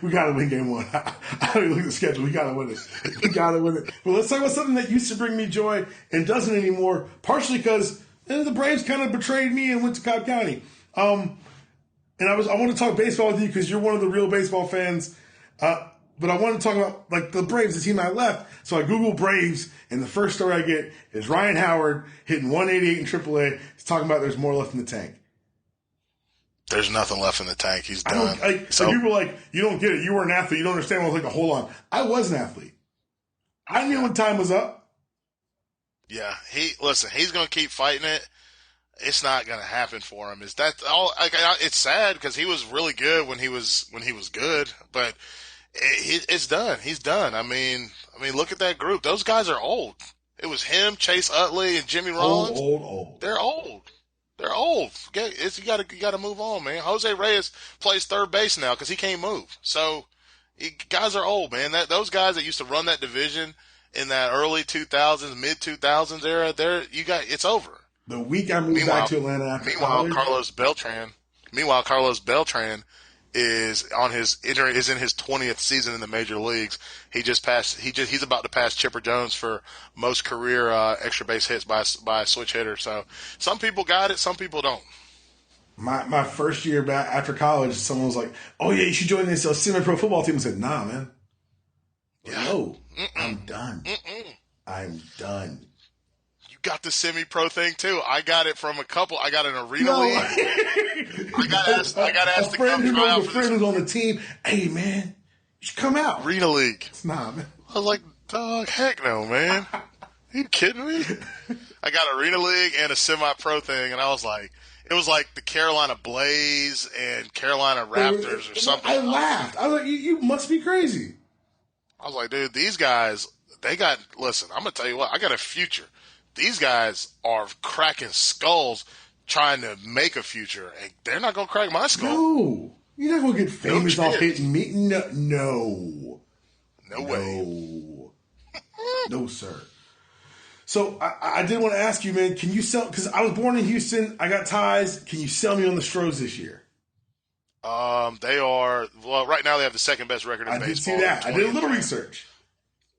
[SPEAKER 1] we got to win game one. I don't even look at the schedule. We got to win it. We got to win it. But let's talk about something that used to bring me joy and doesn't anymore, partially because the Braves kind of betrayed me and went to Cobb County. And I want to talk baseball with you because you're one of the real baseball fans. But I want to talk about like the Braves, the team I left. So I Google Braves, and the first story I get is Ryan Howard hitting 188 in AAA. He's talking about there's more left in the tank.
[SPEAKER 2] There's nothing left in the tank. He's done.
[SPEAKER 1] So people are like, you don't get it. You were an athlete. You don't understand. I was like, hold on. I was an athlete. I knew when time was up.
[SPEAKER 2] Yeah. He's going to keep fighting it. It's not going to happen for him. Is that all? It's sad because he was really good when he was good, but it's done. He's done. I mean, look at that group. Those guys are old. It was him, Chase Utley, and Jimmy Rollins.
[SPEAKER 1] Old.
[SPEAKER 2] They're old. They're old. You got to move on, man. Jose Reyes plays third base now because he can't move. So guys are old, man. Those guys that used to run that division in that early 2000s, mid 2000s era, it's over.
[SPEAKER 1] The week I moved back to Atlanta after college.
[SPEAKER 2] Meanwhile, Carlos Beltran is in his 20th season in the major leagues. He's about to pass Chipper Jones for most career extra base hits by a switch hitter. So some people got it, some people don't.
[SPEAKER 1] My first year back after college, someone was like, "Oh yeah, you should join this semi-pro football team." I said, "Nah, man. No, I'm done. I'm done."
[SPEAKER 2] You got the semi-pro thing too. I got it from a couple. I got an arena league. I got asked to come try out for this.
[SPEAKER 1] A friend who's on the team. Hey man, you should come out.
[SPEAKER 2] Arena league.
[SPEAKER 1] Nah, man.
[SPEAKER 2] I was like, dog, heck no, man. Are you kidding me? I got arena league and a semi-pro thing, and I was like, it was like the Carolina Blaze and Carolina Raptors or something.
[SPEAKER 1] I laughed. I was like, you must be crazy.
[SPEAKER 2] I was like, dude, these guys, listen, I'm going to tell you what, I got a future. These guys are cracking skulls trying to make a future, and they're not going to crack my skull.
[SPEAKER 1] No. You're not going to get famous off hitting me. No.
[SPEAKER 2] No way.
[SPEAKER 1] No, sir. So I did want to ask you, man, can you sell, because I was born in Houston, I got ties, can you sell me on the Stros this year?
[SPEAKER 2] They are, well, right now they have the second best record in baseball.
[SPEAKER 1] I did see that. I did a little research.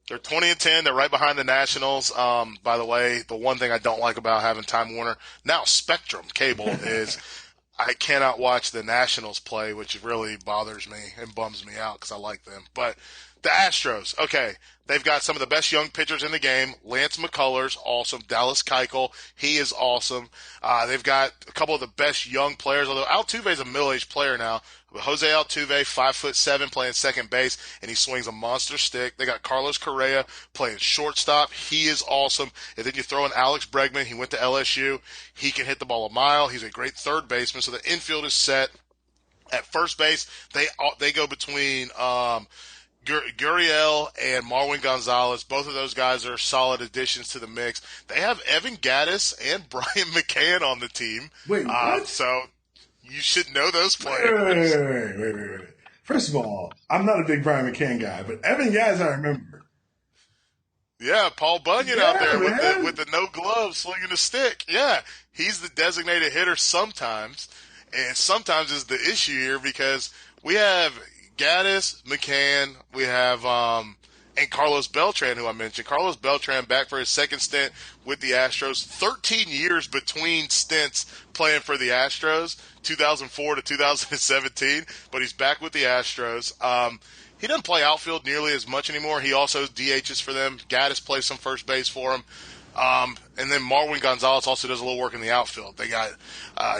[SPEAKER 2] They're 20-10. They're right behind the Nationals. By the way, the one thing I don't like about having Time Warner, now Spectrum Cable, is I cannot watch the Nationals play, which really bothers me and bums me out because I like them. But the Astros, okay, they've got some of the best young pitchers in the game. Lance McCullers, awesome. Dallas Keuchel, he is awesome. They've got a couple of the best young players, although Altuve is a middle-aged player now. Jose Altuve, 5'7", playing second base, and he swings a monster stick. They got Carlos Correa playing shortstop. He is awesome. And then you throw in Alex Bregman. He went to LSU. He can hit the ball a mile. He's a great third baseman. So the infield is set. At first base, they go between Gurriel and Marwin Gonzalez. Both of those guys are solid additions to the mix. They have Evan Gattis and Brian McCann on the team.
[SPEAKER 1] Wait, what?
[SPEAKER 2] So you should know those players.
[SPEAKER 1] Wait. First of all, I'm not a big Brian McCann guy, but Evan Gattis I remember.
[SPEAKER 2] Yeah, Paul Bunyan
[SPEAKER 1] Yeah,
[SPEAKER 2] out there
[SPEAKER 1] man.
[SPEAKER 2] with the no gloves swinging the stick. Yeah, he's the designated hitter sometimes, and sometimes is the issue here because we have Gaddis, McCann, we have and Carlos Beltran, who I mentioned. Carlos Beltran back for his second stint with the Astros. 13 years between stints playing for the Astros, 2004 to 2017, but he's back with the Astros. He doesn't play outfield nearly as much anymore. He also DHs for them. Gaddis plays some first base for him. And then Marwin Gonzalez also does a little work in the outfield. They got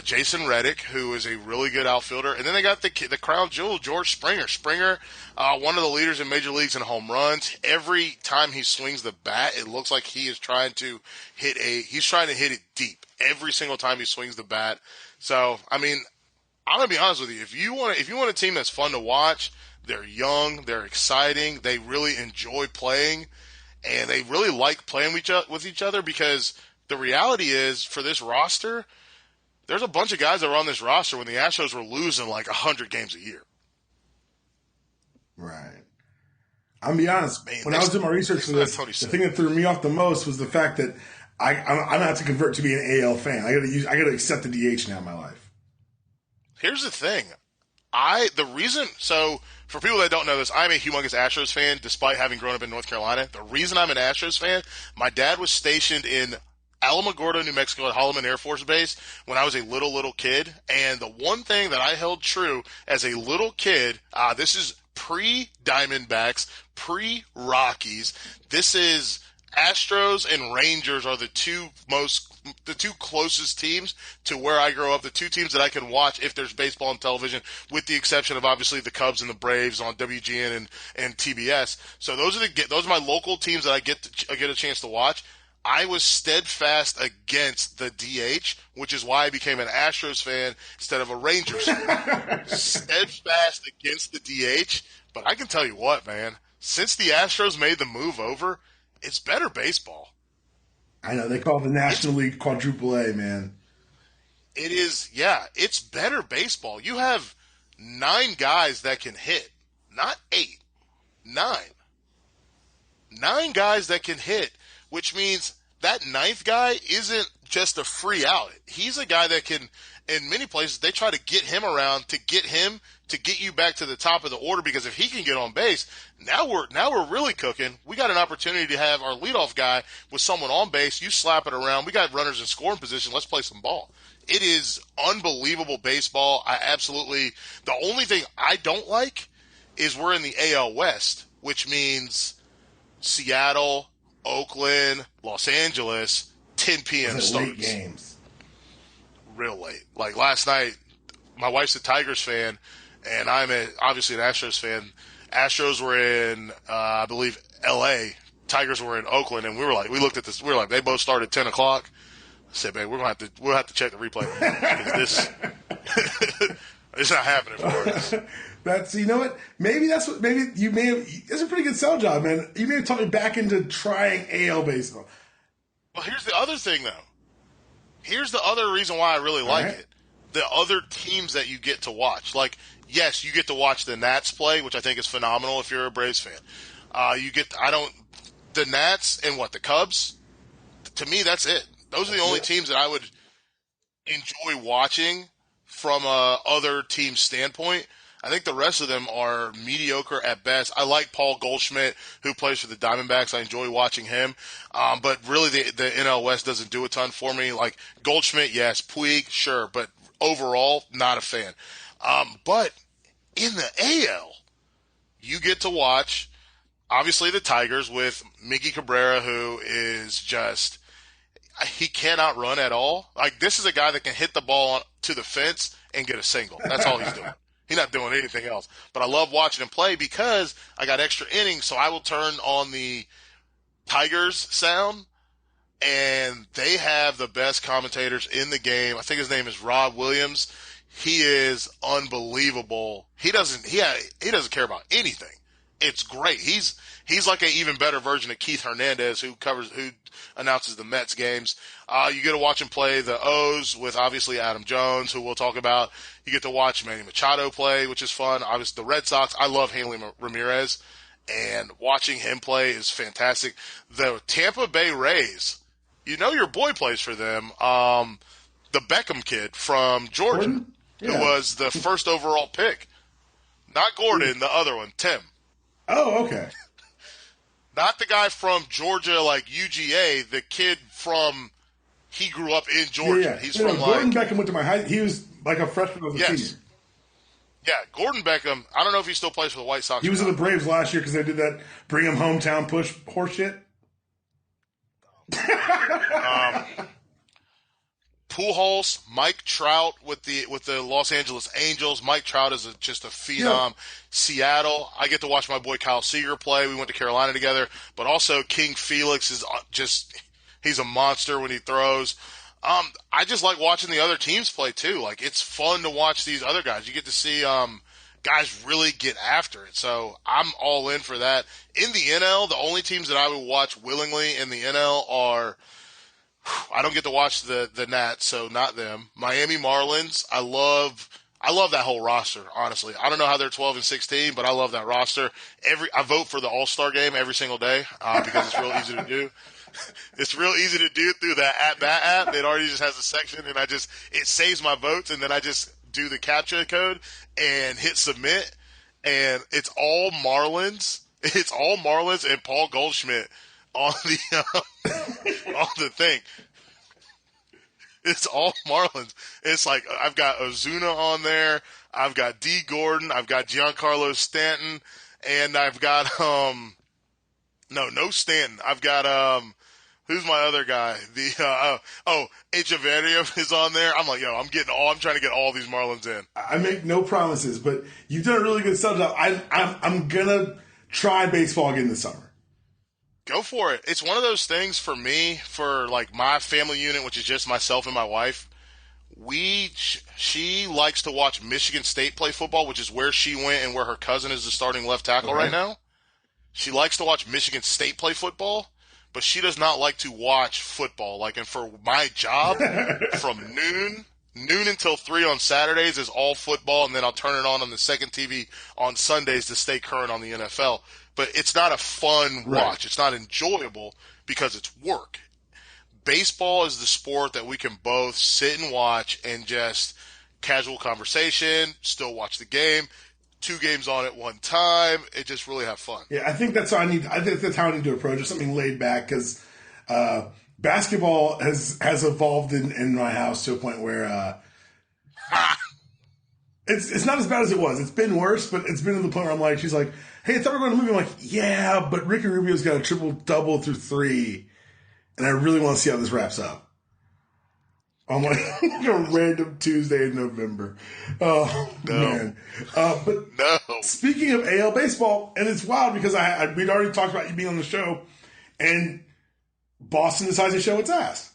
[SPEAKER 2] Jason Reddick, who is a really good outfielder. And then they got the crown jewel, George Springer. Springer, one of the leaders in major leagues in home runs. Every time he swings the bat, it looks like he is trying to hit it deep. Every single time he swings the bat. So, I mean, I'm going to be honest with you. If you want a team that's fun to watch, they're young, they're exciting, they really enjoy playing, and they really like playing with each other because the reality is, for this roster, there's a bunch of guys that were on this roster when the Astros were losing like 100 games a year.
[SPEAKER 1] Right. I'm going to be honest, when I was doing my research for this, the thing that threw me off the most was the fact that I'm going to have to convert to be an AL fan. I got to accept the DH now in my life.
[SPEAKER 2] Here's the thing. For people that don't know this, I'm a humongous Astros fan, despite having grown up in North Carolina. The reason I'm an Astros fan, my dad was stationed in Alamogordo, New Mexico at Holloman Air Force Base when I was a little kid. And the one thing that I held true as a little kid, this is pre-Diamondbacks, pre-Rockies. This is Astros and Rangers are the two closest teams to where I grow up, the two teams that I can watch if there's baseball on television, with the exception of obviously the Cubs and the Braves on WGN and TBS. So those are my local teams that I get a chance to watch. I was steadfast against the DH, which is why I became an Astros fan instead of a Rangers fan. Steadfast against the DH, but I can tell you what, man, since the Astros made the move over, it's better baseball.
[SPEAKER 1] I know, they call it the National League Quadruple A, man.
[SPEAKER 2] It is, yeah, it's better baseball. You have 9 guys that can hit, not 8, 9. 9 guys that can hit, which means that 9th guy isn't just a free out. He's a guy that can, in many places, they try to get him around to get you back to the top of the order, because if he can get on base, now we're really cooking. We got an opportunity to have our leadoff guy with someone on base. You slap it around. We got runners in scoring position. Let's play some ball. It is unbelievable baseball. The only thing I don't like is we're in the AL West, which means Seattle, Oakland, Los Angeles, 10 p.m. starts.
[SPEAKER 1] Late games.
[SPEAKER 2] Real late. Like last night, my wife's a Tigers fan, and I'm obviously an Astros fan. Astros were in, I believe, L.A. Tigers were in Oakland, and we looked at this. We were like, they both started at 10 o'clock. I said, man, we'll have to check the replay. Because it's not happening for us.
[SPEAKER 1] You know what? Maybe you may have. It's a pretty good sell job, man. You may have talked me back into trying AL baseball.
[SPEAKER 2] Well, here's the other thing, though. Here's the other reason why I really like it. The other teams that you get to watch. Like, yes, you get to watch the Nats play, which I think is phenomenal if you're a Braves fan. The Nats and the Cubs, to me, that's it. Those are the only teams that I would enjoy watching from a other team's standpoint. I think the rest of them are mediocre at best. I like Paul Goldschmidt, who plays for the Diamondbacks. I enjoy watching him. But really, the NL West doesn't do a ton for me. Like Goldschmidt, yes. Puig, sure. But overall, not a fan. But in the AL, you get to watch, obviously, the Tigers with Miggy Cabrera, who is just – he cannot run at all. Like, this is a guy that can hit the ball to the fence and get a single. That's all he's doing. He's not doing anything else. But I love watching him play because I got extra innings, so I will turn on the Tigers sound, and they have the best commentators in the game. I think his name is Rob Williams. He is unbelievable. He doesn't care about anything. It's great. He's like an even better version of Keith Hernandez, who announces the Mets games. You get to watch him play the O's with obviously Adam Jones, who we'll talk about. You get to watch Manny Machado play, which is fun. Obviously the Red Sox. I love Hanley Ramirez. and watching him play is fantastic. The Tampa Bay Rays, you know your boy plays for them, the Beckham kid from Georgia, who was the first overall pick. Not Gordon, the other one, Tim.
[SPEAKER 1] Oh, okay.
[SPEAKER 2] Not the guy from Georgia, like UGA, the kid from, he grew up in Georgia. He's from
[SPEAKER 1] Gordon Beckham went to my high, he was like a freshman as a senior.
[SPEAKER 2] Yeah, Gordon Beckham, I don't know if he still plays for the White Sox.
[SPEAKER 1] He was in the Braves last year because they did that bring him hometown push horse shit.
[SPEAKER 2] Pujols, Mike Trout with the Los Angeles Angels. Mike Trout is just a phenom. Yep. Seattle, I get to watch my boy Kyle Seager play. We went to Carolina together. But also King Felix is he's a monster when he throws. I just like watching the other teams play too. Like, it's fun to watch these other guys. You get to see guys really get after it. So I'm all in for that. In the NL, the only teams that I would watch willingly in the NL are, I don't get to watch the Nats, so not them. Miami Marlins, I love that whole roster, honestly. I don't know how they're 12-16, but I love that roster. I vote for the All-Star game every single day because it's real easy to do. It's real easy to do through that at-bat app. It already just has a section, and it saves my votes, and then I just do the CAPTCHA code and hit submit, and it's all Marlins. It's all Marlins and Paul Goldschmidt on the thing. It's all Marlins. It's like I've got Ozuna on there. I've got D. Gordon. I've got Giancarlo Stanton, and I've got no Stanton. I've got who's my other guy? Echeverria is on there. I'm like, I'm trying to get all these Marlins in.
[SPEAKER 1] I make no promises, but you've done a really good sub job. I'm gonna try baseball again this summer.
[SPEAKER 2] Go for it. It's one of those things for me, for like my family unit, which is just myself and my wife. She likes to watch Michigan State play football, which is where she went and where her cousin is the starting left tackle right now. She likes to watch Michigan State play football, but she does not like to watch football. Like, and for my job, from noon until 3 on Saturdays is all football, and then I'll turn it on the second TV on Sundays to stay current on the NFL. But it's not a fun watch. It's not enjoyable because it's work. Baseball is the sport that we can both sit and watch and just casual conversation, still watch the game, 2 games on at one time, and just really have fun.
[SPEAKER 1] Yeah, I think that's how I think that's how I need to approach it, something laid back, because basketball has evolved in my house to a point where it's not as bad as it was. It's been worse, but it's been to the point where I'm like, she's like, hey, I thought we were going to move. I'm like, yeah, but Ricky Rubio's got a triple-double through 3, and I really want to see how this wraps up. I'm like, a random Tuesday in November. Oh, no. Man. But speaking of AL baseball, and it's wild because we'd already talked about you being on the show, and Boston decides to show its ass.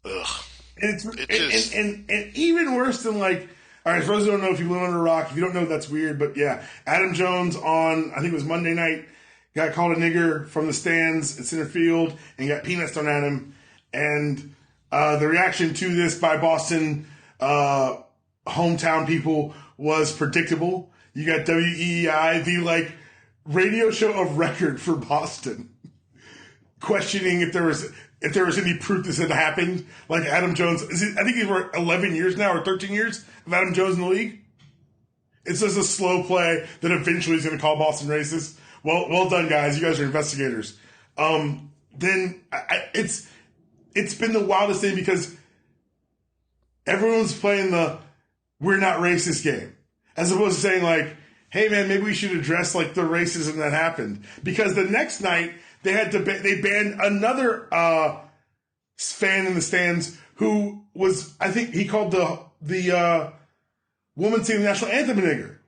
[SPEAKER 2] Ugh.
[SPEAKER 1] And even worse than, like, all right, for those who don't know, if you live under a rock, if you don't know, that's weird. But yeah, Adam Jones on, I think it was Monday night, got called a nigger from the stands at center field and got peanuts thrown at him. And the reaction to this by Boston hometown people was predictable. You got WEEI, the radio show of record for Boston, questioning if there was any proof this had happened. Like Adam Jones, I think he's for 11 years now or 13 years of Adam Jones in the league. It's just a slow play that eventually is going to call Boston racist. Well done, guys. You guys are investigators. Then it's been the wildest thing because everyone's playing the we're not racist game, as opposed to saying like, hey man, maybe we should address like the racism that happened. Because the next night they banned another fan in the stands who was, I think he called the woman singing the national anthem a nigger.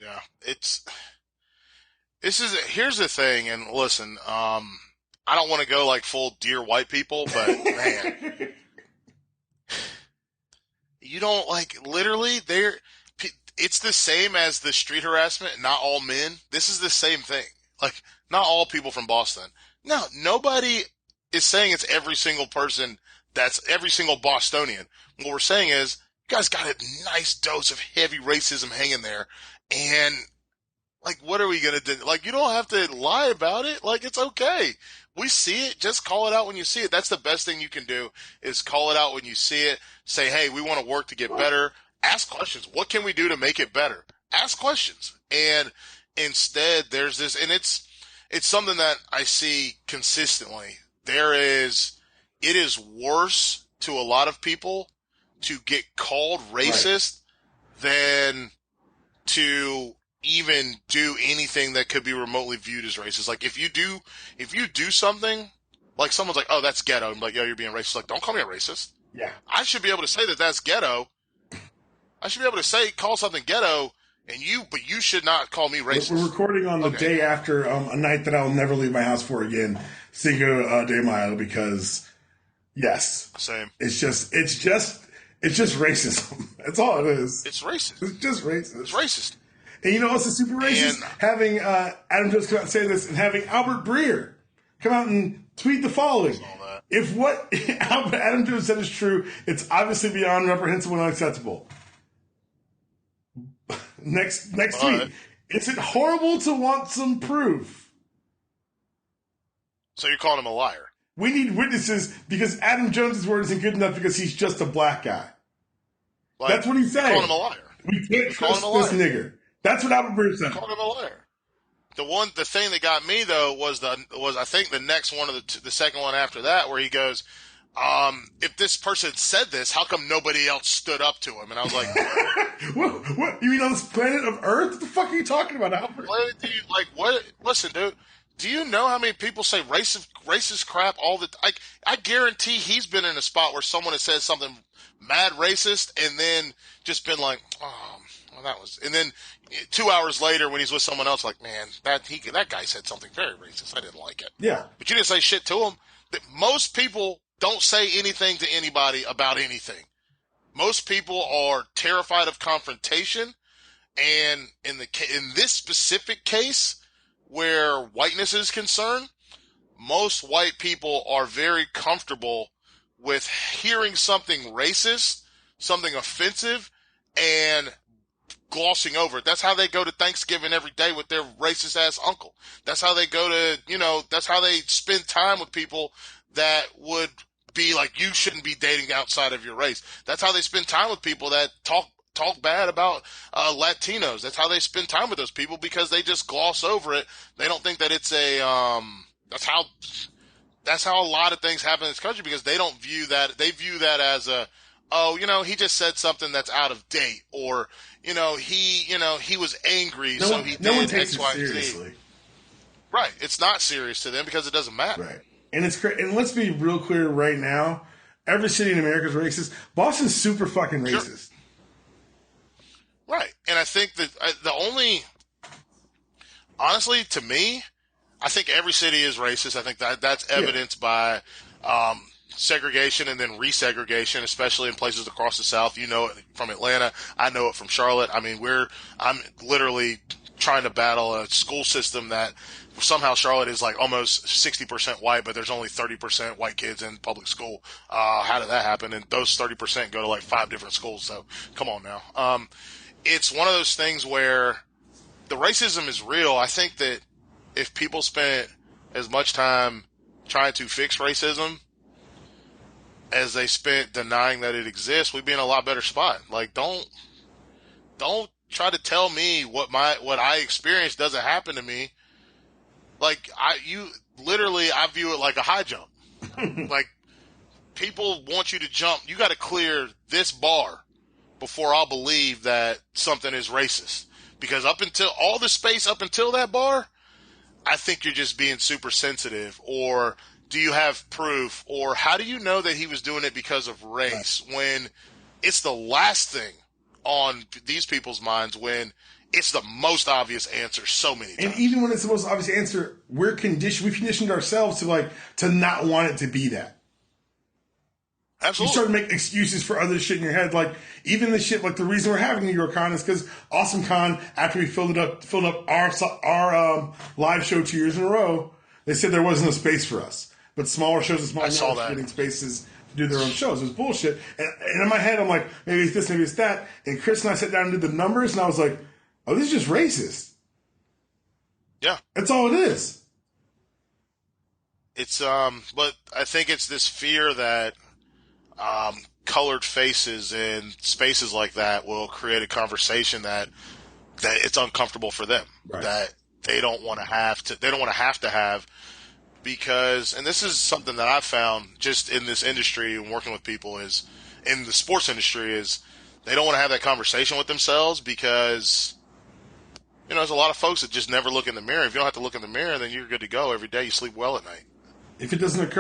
[SPEAKER 2] Yeah, here's the thing, and listen, I don't want to go like full dear white people, but man, you don't literally it's the same as the street harassment. Not all men. This is the same thing. Like, not all people from Boston. No, nobody is saying it's every single person that's every single Bostonian. What we're saying is, you guys got a nice dose of heavy racism hanging there, and Like, what are we going to do? Like, you don't have to lie about it. Like, it's okay. We see it. Just call it out when you see it. That's the best thing you can do is call it out when you see it. Say, hey, we want to work to get better. Ask questions. What can we do to make it better? Ask questions. And instead, there's this, and it's something that I see consistently. It is worse to a lot of people to get called racist than to even do anything that could be remotely viewed as racist. Like if you do something, like someone's like, oh, that's ghetto. I'm like, yo, you're being racist. Like, don't call me a racist.
[SPEAKER 1] Yeah.
[SPEAKER 2] I should be able to say that that's ghetto. I should be able to call something ghetto, but you should not call me racist.
[SPEAKER 1] We're recording on the day after a night that I'll never leave my house for again, Cinco de Mayo, because yes,
[SPEAKER 2] same.
[SPEAKER 1] It's just racism. That's all it is.
[SPEAKER 2] It's racist.
[SPEAKER 1] It's just racist.
[SPEAKER 2] It's racist.
[SPEAKER 1] And you know what's super racist? Having Adam Jones come out and say this, and having Albert Breer come out and tweet the following. If what Adam Jones said is true, it's obviously beyond reprehensible and unacceptable. Next tweet. Is it horrible to want some proof?
[SPEAKER 2] So you're calling him a liar.
[SPEAKER 1] We need witnesses because Adam Jones' word isn't good enough because he's just a black guy. Like, that's what he's saying.
[SPEAKER 2] Calling him a liar.
[SPEAKER 1] We can't trust this nigger. That's what Albert Breer said.
[SPEAKER 2] Calling him a liar. The thing that got me though was I think the next one of the second one after that where he goes, if this person said this, how come nobody else stood up to him? And I was like,
[SPEAKER 1] what? You mean on this planet of Earth? What the fuck are you talking about, Albert?
[SPEAKER 2] What? Listen, dude. Do you know how many people say racist crap all the time? I guarantee he's been in a spot where someone has said something mad racist and then just been like, oh, well, that was, and then 2 hours later when he's with someone else, like, man, that guy said something very racist. I didn't like it.
[SPEAKER 1] Yeah.
[SPEAKER 2] But you didn't say shit to him. Most people don't say anything to anybody about anything. Most people are terrified of confrontation. And in this specific case, where whiteness is concerned, most white people are very comfortable with hearing something racist, something offensive, and glossing over it. That's how they go to Thanksgiving every day with their racist ass uncle. That's how they go to, that's how they spend time with people that would be like, you shouldn't be dating outside of your race. That's how they spend time with people that talk bad about Latinos. That's how they spend time with those people because they just gloss over it. They don't think that it's that's how a lot of things happen in this country because they don't view that. They view that as he just said something that's out of date or, he was angry.
[SPEAKER 1] No one takes
[SPEAKER 2] X, Y,
[SPEAKER 1] it seriously.
[SPEAKER 2] Right. It's not serious to them because it doesn't matter.
[SPEAKER 1] Right. And and let's be real clear right now. Every city in America is racist. Boston's super fucking racist.
[SPEAKER 2] Sure. Right. And I think that honestly, to me, I think every city is racist. I think that's evidenced by segregation and then resegregation, especially in places across the South. You know it from Atlanta. I know it from Charlotte. I mean, I'm literally trying to battle a school system that somehow Charlotte is like almost 60% white, but there's only 30% white kids in public school. How did that happen? And those 30% go to like 5 different schools. So come on now. It's one of those things where the racism is real. I think that if people spent as much time trying to fix racism as they spent denying that it exists, we'd be in a lot better spot. Like, don't try to tell me what I experienced doesn't happen to me. Like, I view it like a high jump. Like, people want you to jump. You got to clear this bar before I'll believe that something is racist. Because up until that bar, I think you're just being super sensitive. Or do you have proof? Or how do you know that he was doing it because of race when it's the last thing on these people's minds when it's the most obvious answer so many times.
[SPEAKER 1] And even when it's the most obvious answer, we've conditioned ourselves to not want it to be that.
[SPEAKER 2] Absolutely.
[SPEAKER 1] You start to make excuses for other shit in your head. Like, even the shit, like the reason we're having New York Con is because Awesome Con, after we filled up our live show 2 years in a row, they said there wasn't a space for us. But smaller shows and smaller networks were getting spaces to do their own shows. It was bullshit. And in my head, I'm like, maybe it's this, maybe it's that. And Chris and I sat down and did the numbers, and I was like, oh, this is just racist.
[SPEAKER 2] Yeah.
[SPEAKER 1] That's all it is.
[SPEAKER 2] It's but I think it's this fear that colored faces in spaces like that will create a conversation that it's uncomfortable for them,
[SPEAKER 1] Right.
[SPEAKER 2] that they don't want to have because, and this is something that I've found just in this industry and working with people is in the sports industry is they don't want to have that conversation with themselves because, there's a lot of folks that just never look in the mirror. If you don't have to look in the mirror, then you're good to go every day. You sleep well at night.
[SPEAKER 1] If it doesn't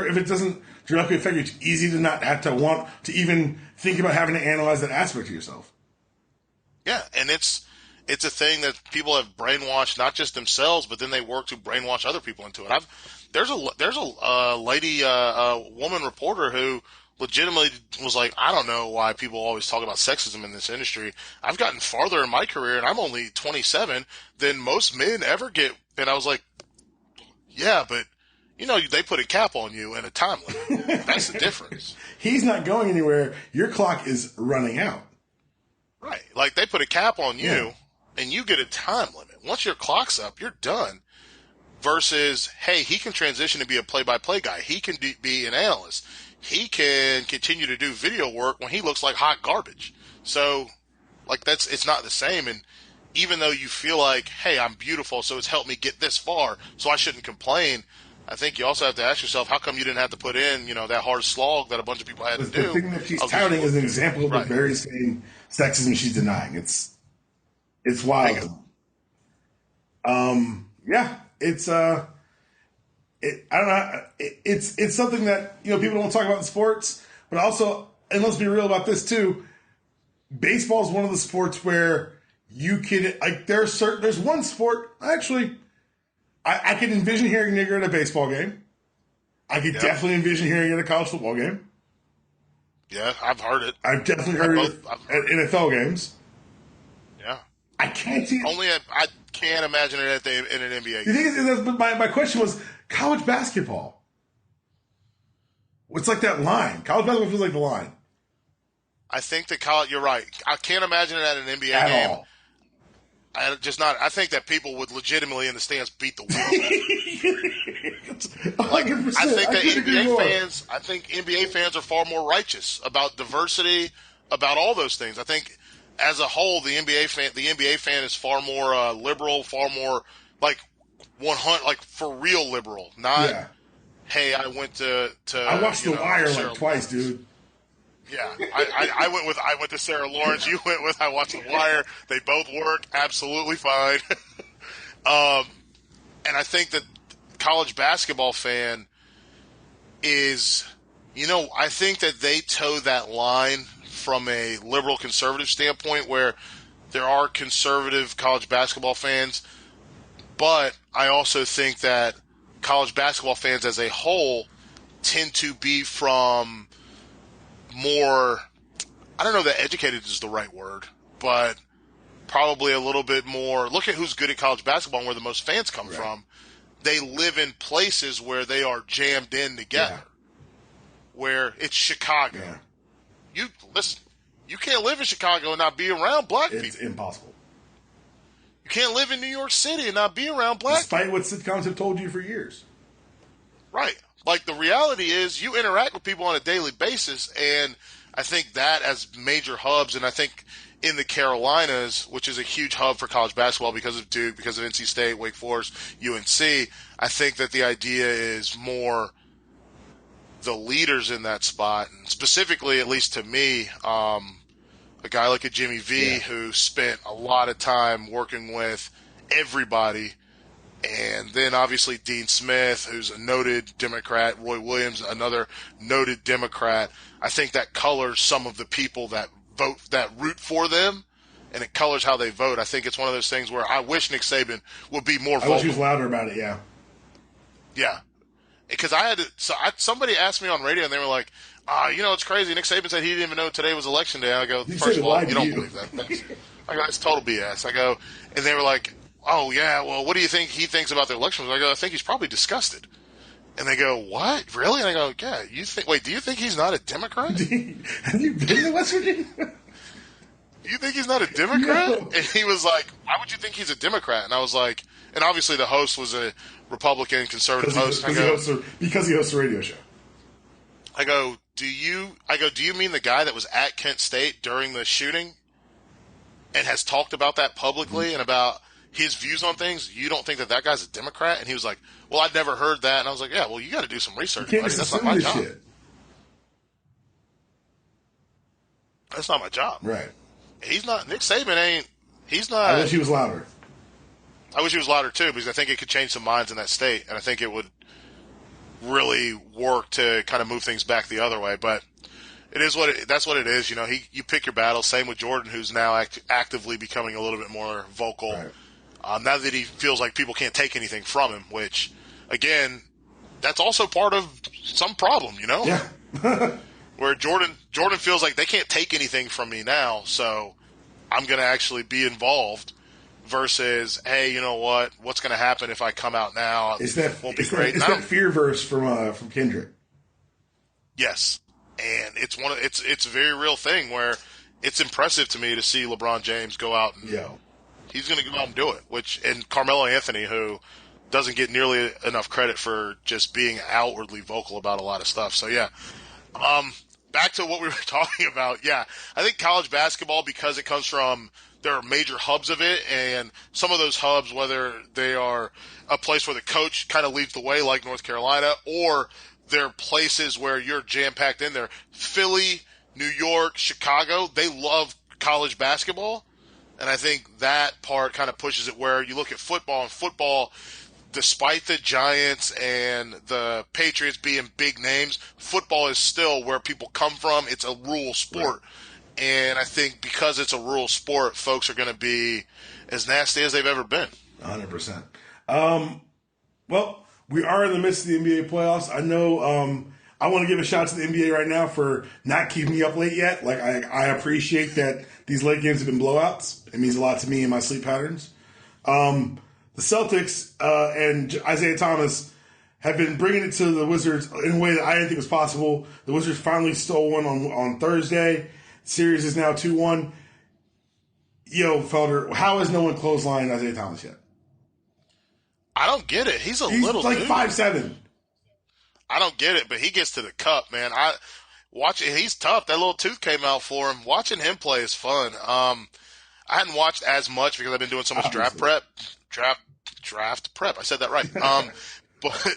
[SPEAKER 1] directly affect you, it's easy to not have to want to even think about having to analyze that aspect of yourself.
[SPEAKER 2] Yeah, and it's a thing that people have brainwashed not just themselves, but then they work to brainwash other people into it. There's a lady, a woman reporter who legitimately was like, I don't know why people always talk about sexism in this industry. I've gotten farther in my career, and I'm only 27 than most men ever get. And I was like, yeah, but they put a cap on you and a time limit. That's the difference.
[SPEAKER 1] He's not going anywhere. Your clock is running out.
[SPEAKER 2] Right. Like they put a cap on you and you get a time limit. Once your clock's up, you're done. Versus, hey, he can transition to be a play-by-play guy. He can be an analyst. He can continue to do video work when he looks like hot garbage. So, it's not the same. And even though you feel like, hey, I'm beautiful, so it's helped me get this far, so I shouldn't complain, I think you also have to ask yourself, how come you didn't have to put in, that hard slog that a bunch of people had to do?
[SPEAKER 1] The thing that she's touting is an example of the very same sexism she's denying. It's wild. Yeah, it's I don't know. It's something that people don't talk about in sports, but also, and let's be real about this too. Baseball is one of the sports where you can there's one sport actually. I can envision hearing nigger at a baseball game. I could definitely envision hearing it at a college football game.
[SPEAKER 2] Yeah, I've heard it.
[SPEAKER 1] I've definitely heard it at NFL games.
[SPEAKER 2] Yeah,
[SPEAKER 1] I can't see.
[SPEAKER 2] I can't imagine it in an NBA game.
[SPEAKER 1] The thing is, my question was college basketball. What's like that line? College basketball feels like the line.
[SPEAKER 2] I think that you're right. I can't imagine it at an NBA
[SPEAKER 1] at
[SPEAKER 2] game.
[SPEAKER 1] All.
[SPEAKER 2] I think that people would legitimately in the stands beat the wheel. I think NBA fans are far more righteous about diversity, about all those things. I think as a whole, the NBA fan is far more liberal, far more like 100, like for real liberal. Not, hey, I went to
[SPEAKER 1] I watched The Wire like twice, dude.
[SPEAKER 2] Yeah, I went to Sarah Lawrence. You went with I watched The Wire. They both work absolutely fine. And I think that college basketball fan is, I think that they toe that line from a liberal conservative standpoint where there are conservative college basketball fans, but I also think that college basketball fans as a whole tend to be from more, I don't know that educated is the right word, but probably a little bit more, look at who's good at college basketball and where the most fans come from. They live in places where they are jammed in together, where it's Chicago.
[SPEAKER 1] Yeah.
[SPEAKER 2] You can't live in Chicago and not be around black people.
[SPEAKER 1] It's impossible.
[SPEAKER 2] You can't live in New York City and not be around black people.
[SPEAKER 1] Despite what sitcoms have told you for years.
[SPEAKER 2] Right. Like, the reality is you interact with people on a daily basis, and I think that as major hubs, and I think in the Carolinas, which is a huge hub for college basketball because of Duke, because of NC State, Wake Forest, UNC, I think that the idea is more the leaders in that spot, and specifically, at least to me, a guy like a Jimmy V who spent a lot of time working with everybody. And then obviously Dean Smith, who's a noted Democrat, Roy Williams, another noted Democrat. I think that colors some of the people that vote, that root for them, and it colors how they vote. I think it's one of those things where I wish Nick Saban would be more vocal.
[SPEAKER 1] I wish he was louder about it, yeah.
[SPEAKER 2] Yeah. Because somebody asked me on radio and they were like, it's crazy. Nick Saban said he didn't even know today was election day. I go, first of all, you don't believe that. I go, that's total BS. I go, and they were like, oh, yeah, well, what do you think he thinks about the elections? I go, I think he's probably disgusted. And they go, what? Really? And I go, yeah, do you think he's not a Democrat?
[SPEAKER 1] Have you been to West Virginia?
[SPEAKER 2] You think he's not a Democrat?
[SPEAKER 1] No.
[SPEAKER 2] And he was like, why would you think he's a Democrat? And I was like, and obviously the host was a Republican conservative host.
[SPEAKER 1] Because he hosts a radio show.
[SPEAKER 2] I go, do you mean the guy that was at Kent State during the shooting and has talked about that publicly and about his views on things? You don't think that guy's a Democrat? And he was like, well, I'd never heard that. And I was like, yeah, well, you got to do some research.
[SPEAKER 1] You can't just
[SPEAKER 2] That's not
[SPEAKER 1] assume
[SPEAKER 2] my
[SPEAKER 1] this
[SPEAKER 2] job.
[SPEAKER 1] shit.
[SPEAKER 2] That's not my job.
[SPEAKER 1] Right.
[SPEAKER 2] He's not. Nick Saban ain't. He's not.
[SPEAKER 1] I wish he was louder.
[SPEAKER 2] I wish he was louder too, because I think it could change some minds in that state, and I think it would really work to kind of move things back the other way. But it is that's what it is. You know, you pick your battles. Same with Jordan, who's now actively becoming a little bit more vocal.
[SPEAKER 1] Right.
[SPEAKER 2] Now that he feels like people can't take anything from him, which, again, that's also part of some problem. You know.
[SPEAKER 1] Yeah.
[SPEAKER 2] Where Jordan feels like they can't take anything from me now, so I'm going to actually be involved versus, hey, you know what? What's going to happen if I come out now?
[SPEAKER 1] It's that
[SPEAKER 2] Great.
[SPEAKER 1] fear verse from Kendrick.
[SPEAKER 2] Yes, and it's a very real thing where it's impressive to me to see LeBron James go out and he's going to go out and do it. And Carmelo Anthony, who doesn't get nearly enough credit for just being outwardly vocal about a lot of stuff. So yeah. Back to what we were talking about. Yeah, I think college basketball, because it comes from, there are major hubs of it, and some of those hubs, whether they are a place where the coach kind of leads the way, like North Carolina, or they're places where you're jam-packed in there. Philly, New York, Chicago, they love college basketball, and I think that part kind of pushes it where you look at football, and football, despite the Giants and the Patriots being big names, football is still where people come from. It's a rural sport. Right. And I think because it's a rural sport, folks are going to be as nasty as they've ever been.
[SPEAKER 1] 100%. Well, we are in the midst of the NBA playoffs. I know I want to give a shout out to the NBA right now for not keeping me up late yet. Like, I appreciate that these late games have been blowouts. It means a lot to me and my sleep patterns. The Celtics and Isaiah Thomas have been bringing it to the Wizards in a way that I didn't think was possible. The Wizards finally stole one on Thursday. The series is now 2-1. Yo, Felder, how has no one clotheslined Isaiah Thomas yet?
[SPEAKER 2] I don't get it. He's little
[SPEAKER 1] like
[SPEAKER 2] dude.
[SPEAKER 1] 5'7".
[SPEAKER 2] I don't get it, but he gets to the cup, man. He's tough. That little tooth came out for him. Watching him play is fun. I hadn't watched as much because I've been doing so much draft prep. I said that right. But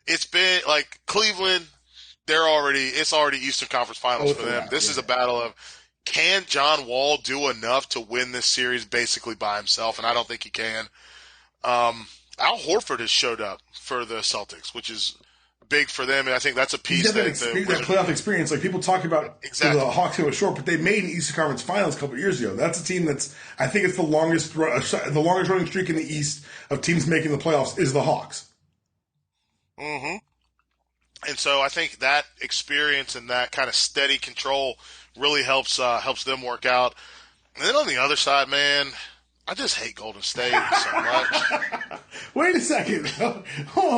[SPEAKER 2] it's been like Cleveland. It's already Eastern Conference Finals for them. This is a battle of, can John Wall do enough to win this series basically by himself? And I don't think he can. Al Horford has showed up for the Celtics, which is big for them, and I think that's a piece
[SPEAKER 1] that playoff experience. Like, people talk about the Hawks who were short, but they made an Eastern Conference Finals a couple of years ago. That's a team I think it's the longest running streak in the East of teams making the playoffs is the Hawks.
[SPEAKER 2] Mm-hmm. And so I think that experience and that kind of steady control really helps them work out. And then on the other side, man, I just hate Golden State so much.
[SPEAKER 1] Wait a second. Hold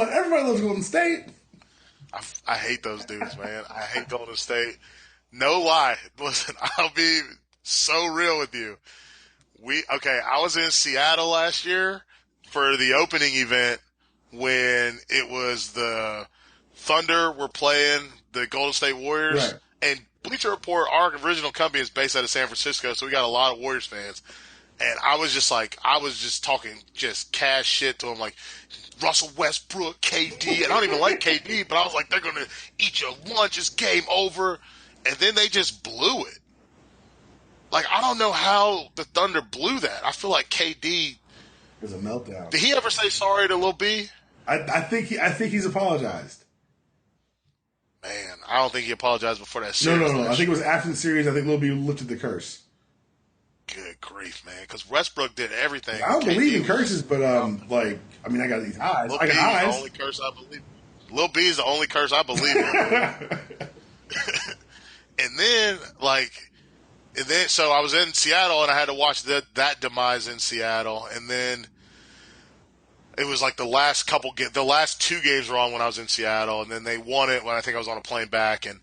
[SPEAKER 1] on. Everybody loves Golden State.
[SPEAKER 2] I hate those dudes, man. I hate Golden State. No lie. Listen, I'll be so real with you. I was in Seattle last year for the opening event when it was the Thunder were playing the Golden State Warriors.
[SPEAKER 1] Right.
[SPEAKER 2] And Bleacher Report, our original company, is based out of San Francisco, so we got a lot of Warriors fans. And I was just talking just cash shit to him, like, Russell Westbrook, KD, and I don't even like KD, but I was like, they're going to eat your lunch, it's game over. And then they just blew it. Like, I don't know how the Thunder blew that. I feel like KD...
[SPEAKER 1] It was a meltdown.
[SPEAKER 2] Did he ever say sorry to Lil B?
[SPEAKER 1] I think he's apologized.
[SPEAKER 2] Man, I don't think he apologized before that series.
[SPEAKER 1] No. I think it was after the series. I think Lil B lifted the curse.
[SPEAKER 2] Good grief, man. Because Westbrook did everything.
[SPEAKER 1] I don't believe in curses, but, I got these eyes.
[SPEAKER 2] Lil
[SPEAKER 1] I got eyes.
[SPEAKER 2] The only curse I believe in. Lil B is the only curse I believe in. So I was in Seattle, and I had to watch that demise in Seattle. And then it was like the last two games were on when I was in Seattle, and then they won it when I think I was on a plane back. And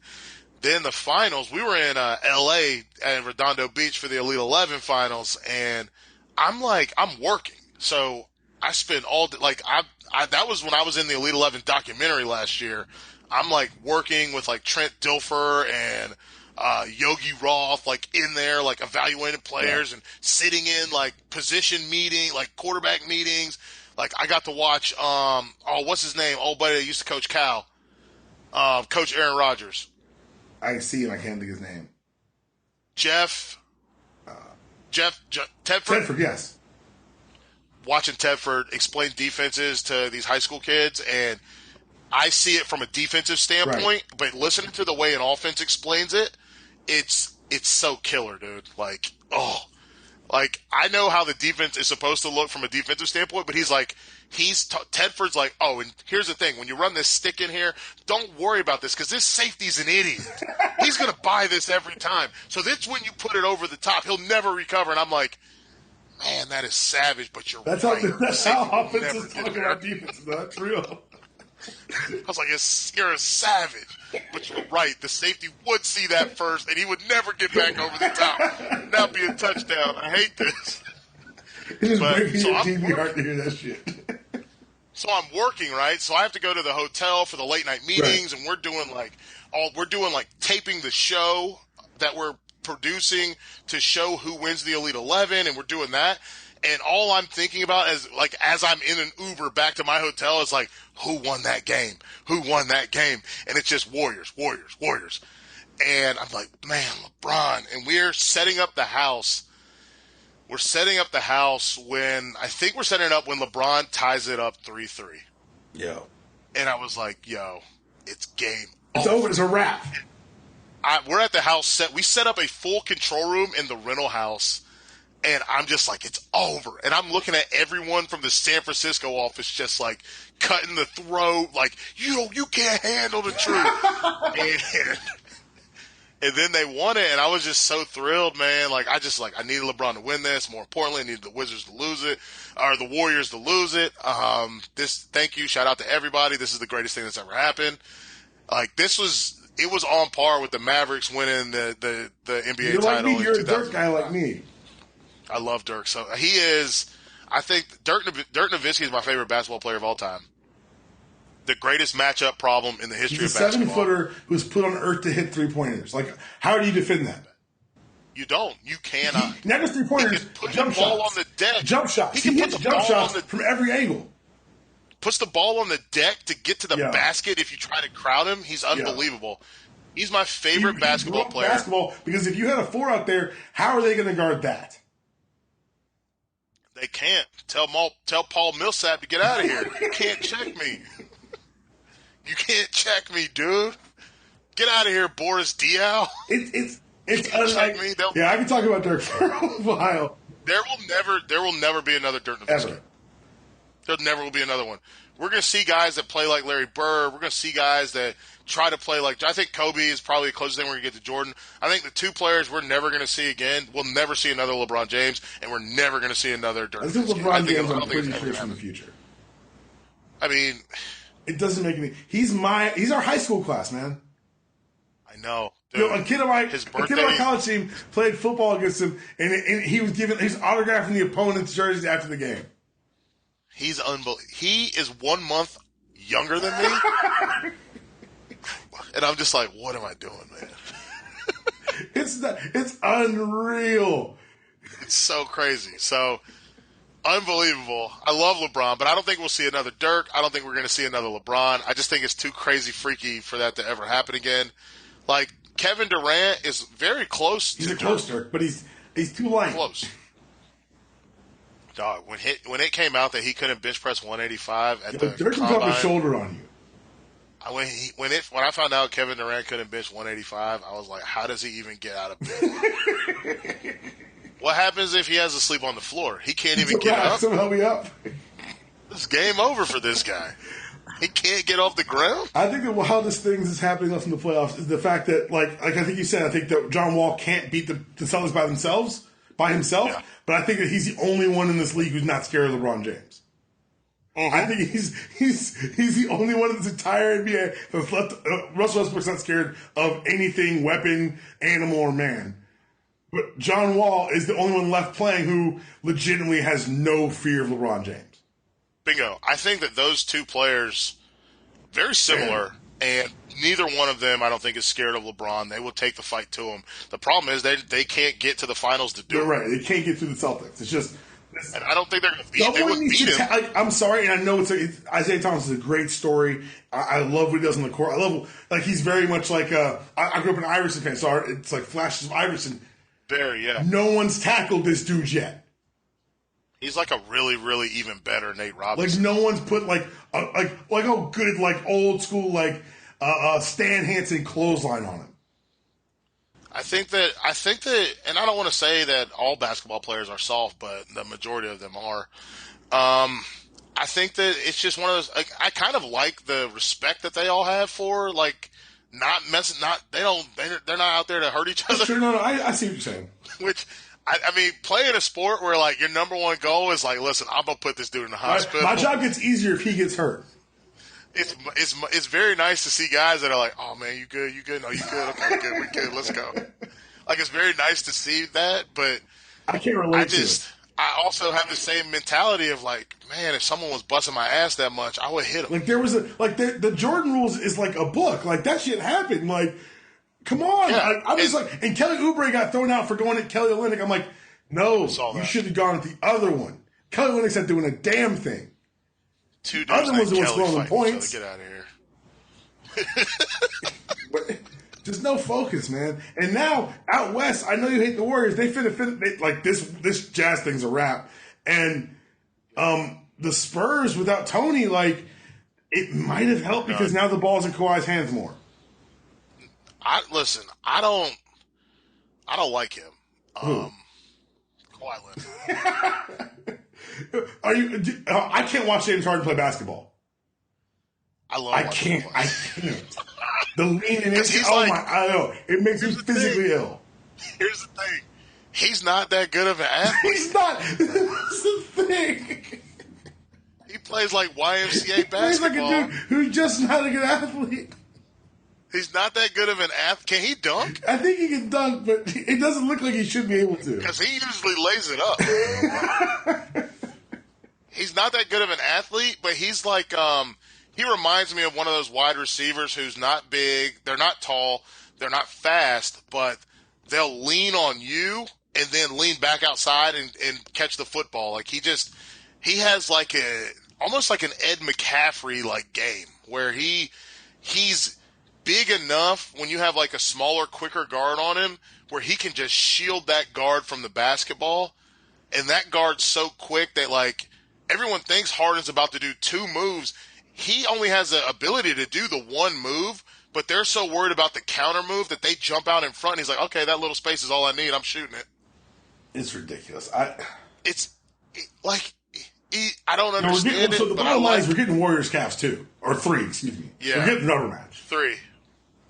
[SPEAKER 2] Then the finals, we were in L.A. and Redondo Beach for the Elite 11 finals, and I'm working. So I spent all day, that was when I was in the Elite 11 documentary last year. I'm like working with like Trent Dilfer and Yogi Roth, like in there, like evaluating players and sitting in like position meeting, like quarterback meetings. Like I got to watch, what's his name? Old buddy that used to coach Cal, Coach Aaron Rodgers.
[SPEAKER 1] I see him. I can't think of his name.
[SPEAKER 2] Tedford.
[SPEAKER 1] Tedford, yes.
[SPEAKER 2] Watching Tedford explain defenses to these high school kids, and I see it from a defensive standpoint, but listening to the way an offense explains it, it's so killer, dude. Like, I know how the defense is supposed to look from a defensive standpoint, but Tedford's like, and here's the thing. When you run this stick in here, don't worry about this because this safety's an idiot. He's going to buy this every time. So that's when you put it over the top. He'll never recover. And I'm like, man, that is savage, but you're right.
[SPEAKER 1] That's how offenses talk about defense. That's real.
[SPEAKER 2] I was like, you're a savage. But you're right. The safety would see that first, and he would never get back over the top. That'd be a touchdown. I hate this.
[SPEAKER 1] It is breaking your TV heart to hear that shit.
[SPEAKER 2] So I'm working, right? So I have to go to the hotel for the late night meetings, and we're doing taping the show that we're producing to show who wins the Elite 11, and we're doing that. And all I'm thinking about is, like, as I'm in an Uber back to my hotel, is like, who won that game? Who won that game? And it's just Warriors. And I'm like, man, LeBron. And we're setting up the house. We're setting up the house when LeBron ties it up 3-3.
[SPEAKER 1] Yo.
[SPEAKER 2] And I was like, it's game
[SPEAKER 1] It's over. It's a wrap.
[SPEAKER 2] We're at the house set. We set up a full control room in the rental house. And I'm just like, it's over. And I'm looking at everyone from the San Francisco office just like cutting the throat, like, you can't handle the truth. and then they won it, and I was just so thrilled, man. Like, I needed LeBron to win this. More importantly, I needed the Wizards to lose it, or the Warriors to lose it. Thank you. Shout out to everybody. This is the greatest thing that's ever happened. Like, it was on par with the Mavericks winning the NBA title.
[SPEAKER 1] You're a Dirk guy like me.
[SPEAKER 2] I love Dirk. So he is, I think Dirk Nowitzki is my favorite basketball player of all time. The greatest matchup problem in the history of basketball.
[SPEAKER 1] He's a 7-footer who's put on earth to hit three-pointers. Like, how do you defend that?
[SPEAKER 2] You don't. You cannot.
[SPEAKER 1] Not just three-pointers, jump shots.
[SPEAKER 2] Ball on the deck.
[SPEAKER 1] Jump shots.
[SPEAKER 2] He
[SPEAKER 1] hits jump shots from every angle.
[SPEAKER 2] Puts the ball on the deck to get to the basket if you try to crowd him. He's unbelievable. He's my favorite basketball player.
[SPEAKER 1] Because if you had a 4 out there, how are they going to guard that?
[SPEAKER 2] They can't. Tell Paul Millsap to get out of here. You can't check me. You can't check me, dude. Get out of here, Boris Diaw.
[SPEAKER 1] It's unlike me. I can talk about Dirk for a while.
[SPEAKER 2] There will never be another Dirk Nowitzki.
[SPEAKER 1] Ever.
[SPEAKER 2] There never will be another one. We're going to see guys that play like Larry Bird. We're going to see guys that try to play like – I think Kobe is probably the closest thing we're going to get to Jordan. I think the two players we're never going to see again, we'll never see another LeBron James, and we're never going to see another Dirk Nowitzki.
[SPEAKER 1] I think LeBron James, I'm pretty sure, from the future.
[SPEAKER 2] I mean –
[SPEAKER 1] it doesn't make any – he's our high school class, man.
[SPEAKER 2] I know. Dude,
[SPEAKER 1] a kid on my college team played football against him, and he was autographing the opponent's jerseys after the game.
[SPEAKER 2] He's unbelievable. He is 1 month younger than me. And I'm just like, what am I doing, man?
[SPEAKER 1] It's unreal.
[SPEAKER 2] It's so crazy. So, unbelievable. I love LeBron, but I don't think we'll see another Dirk. I don't think we're going to see another LeBron. I just think it's too crazy freaky for that to ever happen again. Like, Kevin Durant is very close to
[SPEAKER 1] Dirk. He's a close Dirk, but he's too light.
[SPEAKER 2] Close. Dog, when it came out that he couldn't bench press 185 at the
[SPEAKER 1] Dirk can drop his shoulder on you.
[SPEAKER 2] When I found out Kevin Durant couldn't bench 185, I was like, how does he even get out of bed? What happens if he has to sleep on the floor? He can't even get up.
[SPEAKER 1] Somehow we up.
[SPEAKER 2] It's game over for this guy. He can't get off the ground.
[SPEAKER 1] I think the wildest thing that's happening left in the playoffs is the fact that, like I think you said, I think that John Wall can't beat the Celtics by himself. Yeah. But I think that he's the only one in this league who's not scared of LeBron James. I think he's the only one in this entire NBA that's left. Russell Westbrook's not scared of anything, weapon, animal, or man. But John Wall is the only one left playing who legitimately has no fear of LeBron James.
[SPEAKER 2] Bingo. I think that those two players, very similar, and neither one of them, I don't think, is scared of LeBron. They will take the fight to him. The problem is they can't get to the finals to do it.
[SPEAKER 1] You're right. They can't get through the Celtics. It's just...
[SPEAKER 2] And I don't think they're going to beat. They would beat him.
[SPEAKER 1] I'm sorry, and I know Isaiah Thomas is a great story. I love what he does on the court. I love he's very much like I grew up an Iverson fan, so it's like flashes of Iverson.
[SPEAKER 2] Very, yeah.
[SPEAKER 1] No one's tackled this dude yet.
[SPEAKER 2] He's like a really, really even better Nate Robinson.
[SPEAKER 1] Like no one's put good old school Stan Hansen clothesline on him.
[SPEAKER 2] I think that, and I don't want to say that all basketball players are soft, but the majority of them are. I think that it's just one of those. I kind of like the respect that they all have for not messing. They're not out there to hurt each other.
[SPEAKER 1] Sure, no, I see what you're saying.
[SPEAKER 2] Which I mean, playing a sport where your number one goal is listen, I'm gonna put this dude in the hospital.
[SPEAKER 1] My job gets easier if he gets hurt.
[SPEAKER 2] It's very nice to see guys that are like, oh man, you good? No, you good? Okay, good, we good. Let's go. It's very nice to see that, but
[SPEAKER 1] I can't relate to it.
[SPEAKER 2] I also have the same mentality of man, if someone was busting my ass that much, I would hit him.
[SPEAKER 1] There was the Jordan rules is like a book. That shit happened. Come on.
[SPEAKER 2] Yeah,
[SPEAKER 1] I'm just and Kelly Oubre got thrown out for going at Kelly Olynyk. I'm like, no, you should have gone at the other one. Kelly Olynyk's not doing a damn thing.
[SPEAKER 2] Two dudes
[SPEAKER 1] other ones was scoring points.
[SPEAKER 2] Get out of here.
[SPEAKER 1] But there's no focus, man. And now out west, I know you hate the Warriors. They this Jazz thing's a wrap. And the Spurs without Tony, it might have helped because now the ball's in Kawhi's hands more.
[SPEAKER 2] I don't like him. Kawhi Leonard.
[SPEAKER 1] I can't watch James Harden play basketball. I can't. The lean and I know. It makes me physically ill.
[SPEAKER 2] Here's the thing. He's not that good of an athlete.
[SPEAKER 1] He's not. That's the thing.
[SPEAKER 2] He plays like YMCA
[SPEAKER 1] he
[SPEAKER 2] basketball.
[SPEAKER 1] Plays like a dude who's just not a good athlete.
[SPEAKER 2] He's not that good of an athlete. Can he dunk?
[SPEAKER 1] I think he can dunk, but it doesn't look like he should be able to.
[SPEAKER 2] Because he usually lays it up. He's not that good of an athlete, but he's he reminds me of one of those wide receivers who's not big, they're not tall, they're not fast, but they'll lean on you and then lean back outside and catch the football. He has almost like an Ed McCaffrey game where he's big enough when you have a smaller, quicker guard on him where he can just shield that guard from the basketball. And that guard's so quick that everyone thinks Harden's about to do two moves. He only has the ability to do the one move, but they're so worried about the counter move that they jump out in front. And he's like, okay, that little space is all I need. I'm shooting it.
[SPEAKER 1] It's ridiculous.
[SPEAKER 2] I don't understand it.
[SPEAKER 1] So the bottom line is we're getting Warriors Cavs 2. Or 3, excuse me.
[SPEAKER 2] Yeah.
[SPEAKER 1] We're getting another match.
[SPEAKER 2] 3.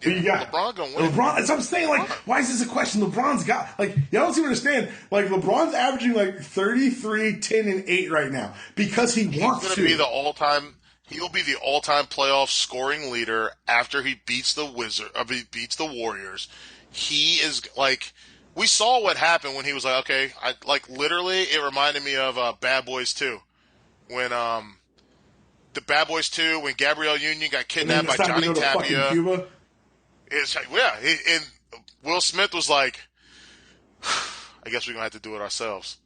[SPEAKER 1] Who you got?
[SPEAKER 2] LeBron gonna win.
[SPEAKER 1] LeBron, that's what I'm saying. Why is this a question? LeBron's got y'all don't seem to understand. LeBron's averaging 33, 10, and 8 right now because he wants to.
[SPEAKER 2] He'll be the all-time playoff scoring leader after he beats the beats the Warriors. He is we saw what happened when he was okay. Literally, it reminded me of Bad Boys 2 when the Bad Boys 2 when Gabrielle Union got kidnapped by Johnny Tapia.
[SPEAKER 1] Cuba.
[SPEAKER 2] And Will Smith was like, I guess we're going to have to do it ourselves.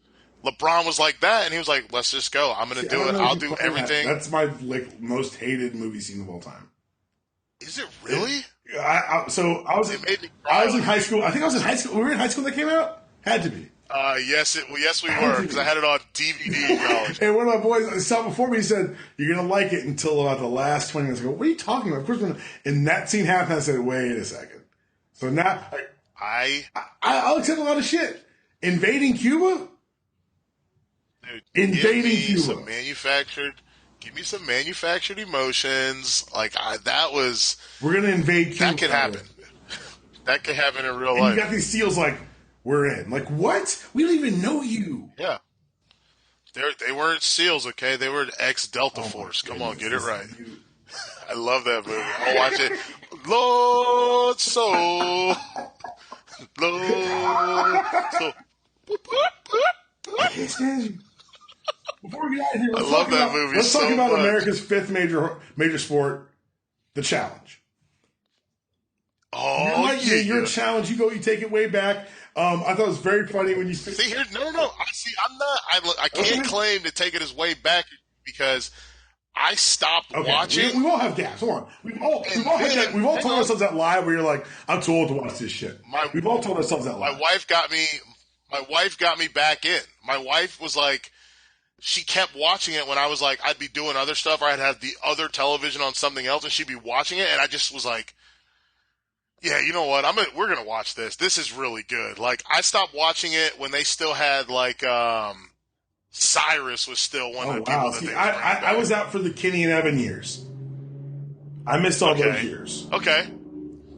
[SPEAKER 2] LeBron was like that, and he was like, let's just go. I'm going to do it. I'll do everything.
[SPEAKER 1] That's my most hated movie scene of all time.
[SPEAKER 2] Is it really?
[SPEAKER 1] I was in high school. I think I was in high school. Were we in high school when that came out? Had to be.
[SPEAKER 2] Yes, we were, because I had it on DVD in college.
[SPEAKER 1] And one of my boys saw it before me. He said, "You're gonna like it until about the last 20 minutes." I go, "What are you talking about?" Of course, and that scene happened. I said, "Wait a second." So now, I'll accept a lot of shit. Invading Cuba.
[SPEAKER 2] Dude, give me some manufactured emotions.
[SPEAKER 1] We're gonna invade Cuba.
[SPEAKER 2] That could happen. That could happen in real
[SPEAKER 1] and
[SPEAKER 2] life.
[SPEAKER 1] You got these SEALs we're in. What? We don't even know you.
[SPEAKER 2] Yeah. They weren't SEALs, okay? They were ex-Delta Force. Come on, get it right. I love that movie. I'll watch it. Lord Soul. Lord Soul.
[SPEAKER 1] I can't stand you. Before we get out of here,
[SPEAKER 2] I love that movie.
[SPEAKER 1] Let's talk about
[SPEAKER 2] much.
[SPEAKER 1] America's fifth major sport, the challenge.
[SPEAKER 2] Oh,
[SPEAKER 1] your challenge. You take it way back. I thought it was very funny when you
[SPEAKER 2] see here. No. I'm not. I can't claim to take it as way back because I stopped watching.
[SPEAKER 1] We all have gaps. Hold on. We've all told ourselves that lie where you're like, I'm too old to watch this shit. We've all told ourselves that lie.
[SPEAKER 2] My wife got me back in. My wife was like, she kept watching it when I was like, I'd be doing other stuff, or I'd have the other television on something else, and she'd be watching it, and I just was like, yeah, you know what? We're gonna watch this. This is really good. Like, I stopped watching it when they still had like Cyrus was still one of the people that they
[SPEAKER 1] I was out for the Kenny and Evan years. I missed all those years.
[SPEAKER 2] Okay.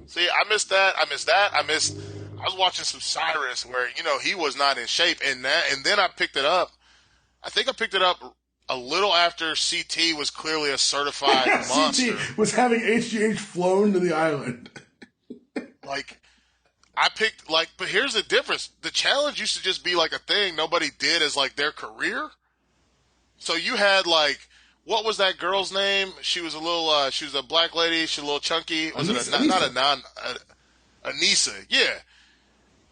[SPEAKER 2] See, I missed that. I was watching some Cyrus where, he was not in shape, and then I picked it up. I think I picked it up a little after CT was clearly a certified monster.
[SPEAKER 1] CT was having HGH flown to the island.
[SPEAKER 2] But here's the difference. The challenge used to just be like a thing nobody did as like their career. So you had what was that girl's name? She was she was a black lady. She was a little chunky. Was
[SPEAKER 1] Anissa.
[SPEAKER 2] Anissa? Yeah.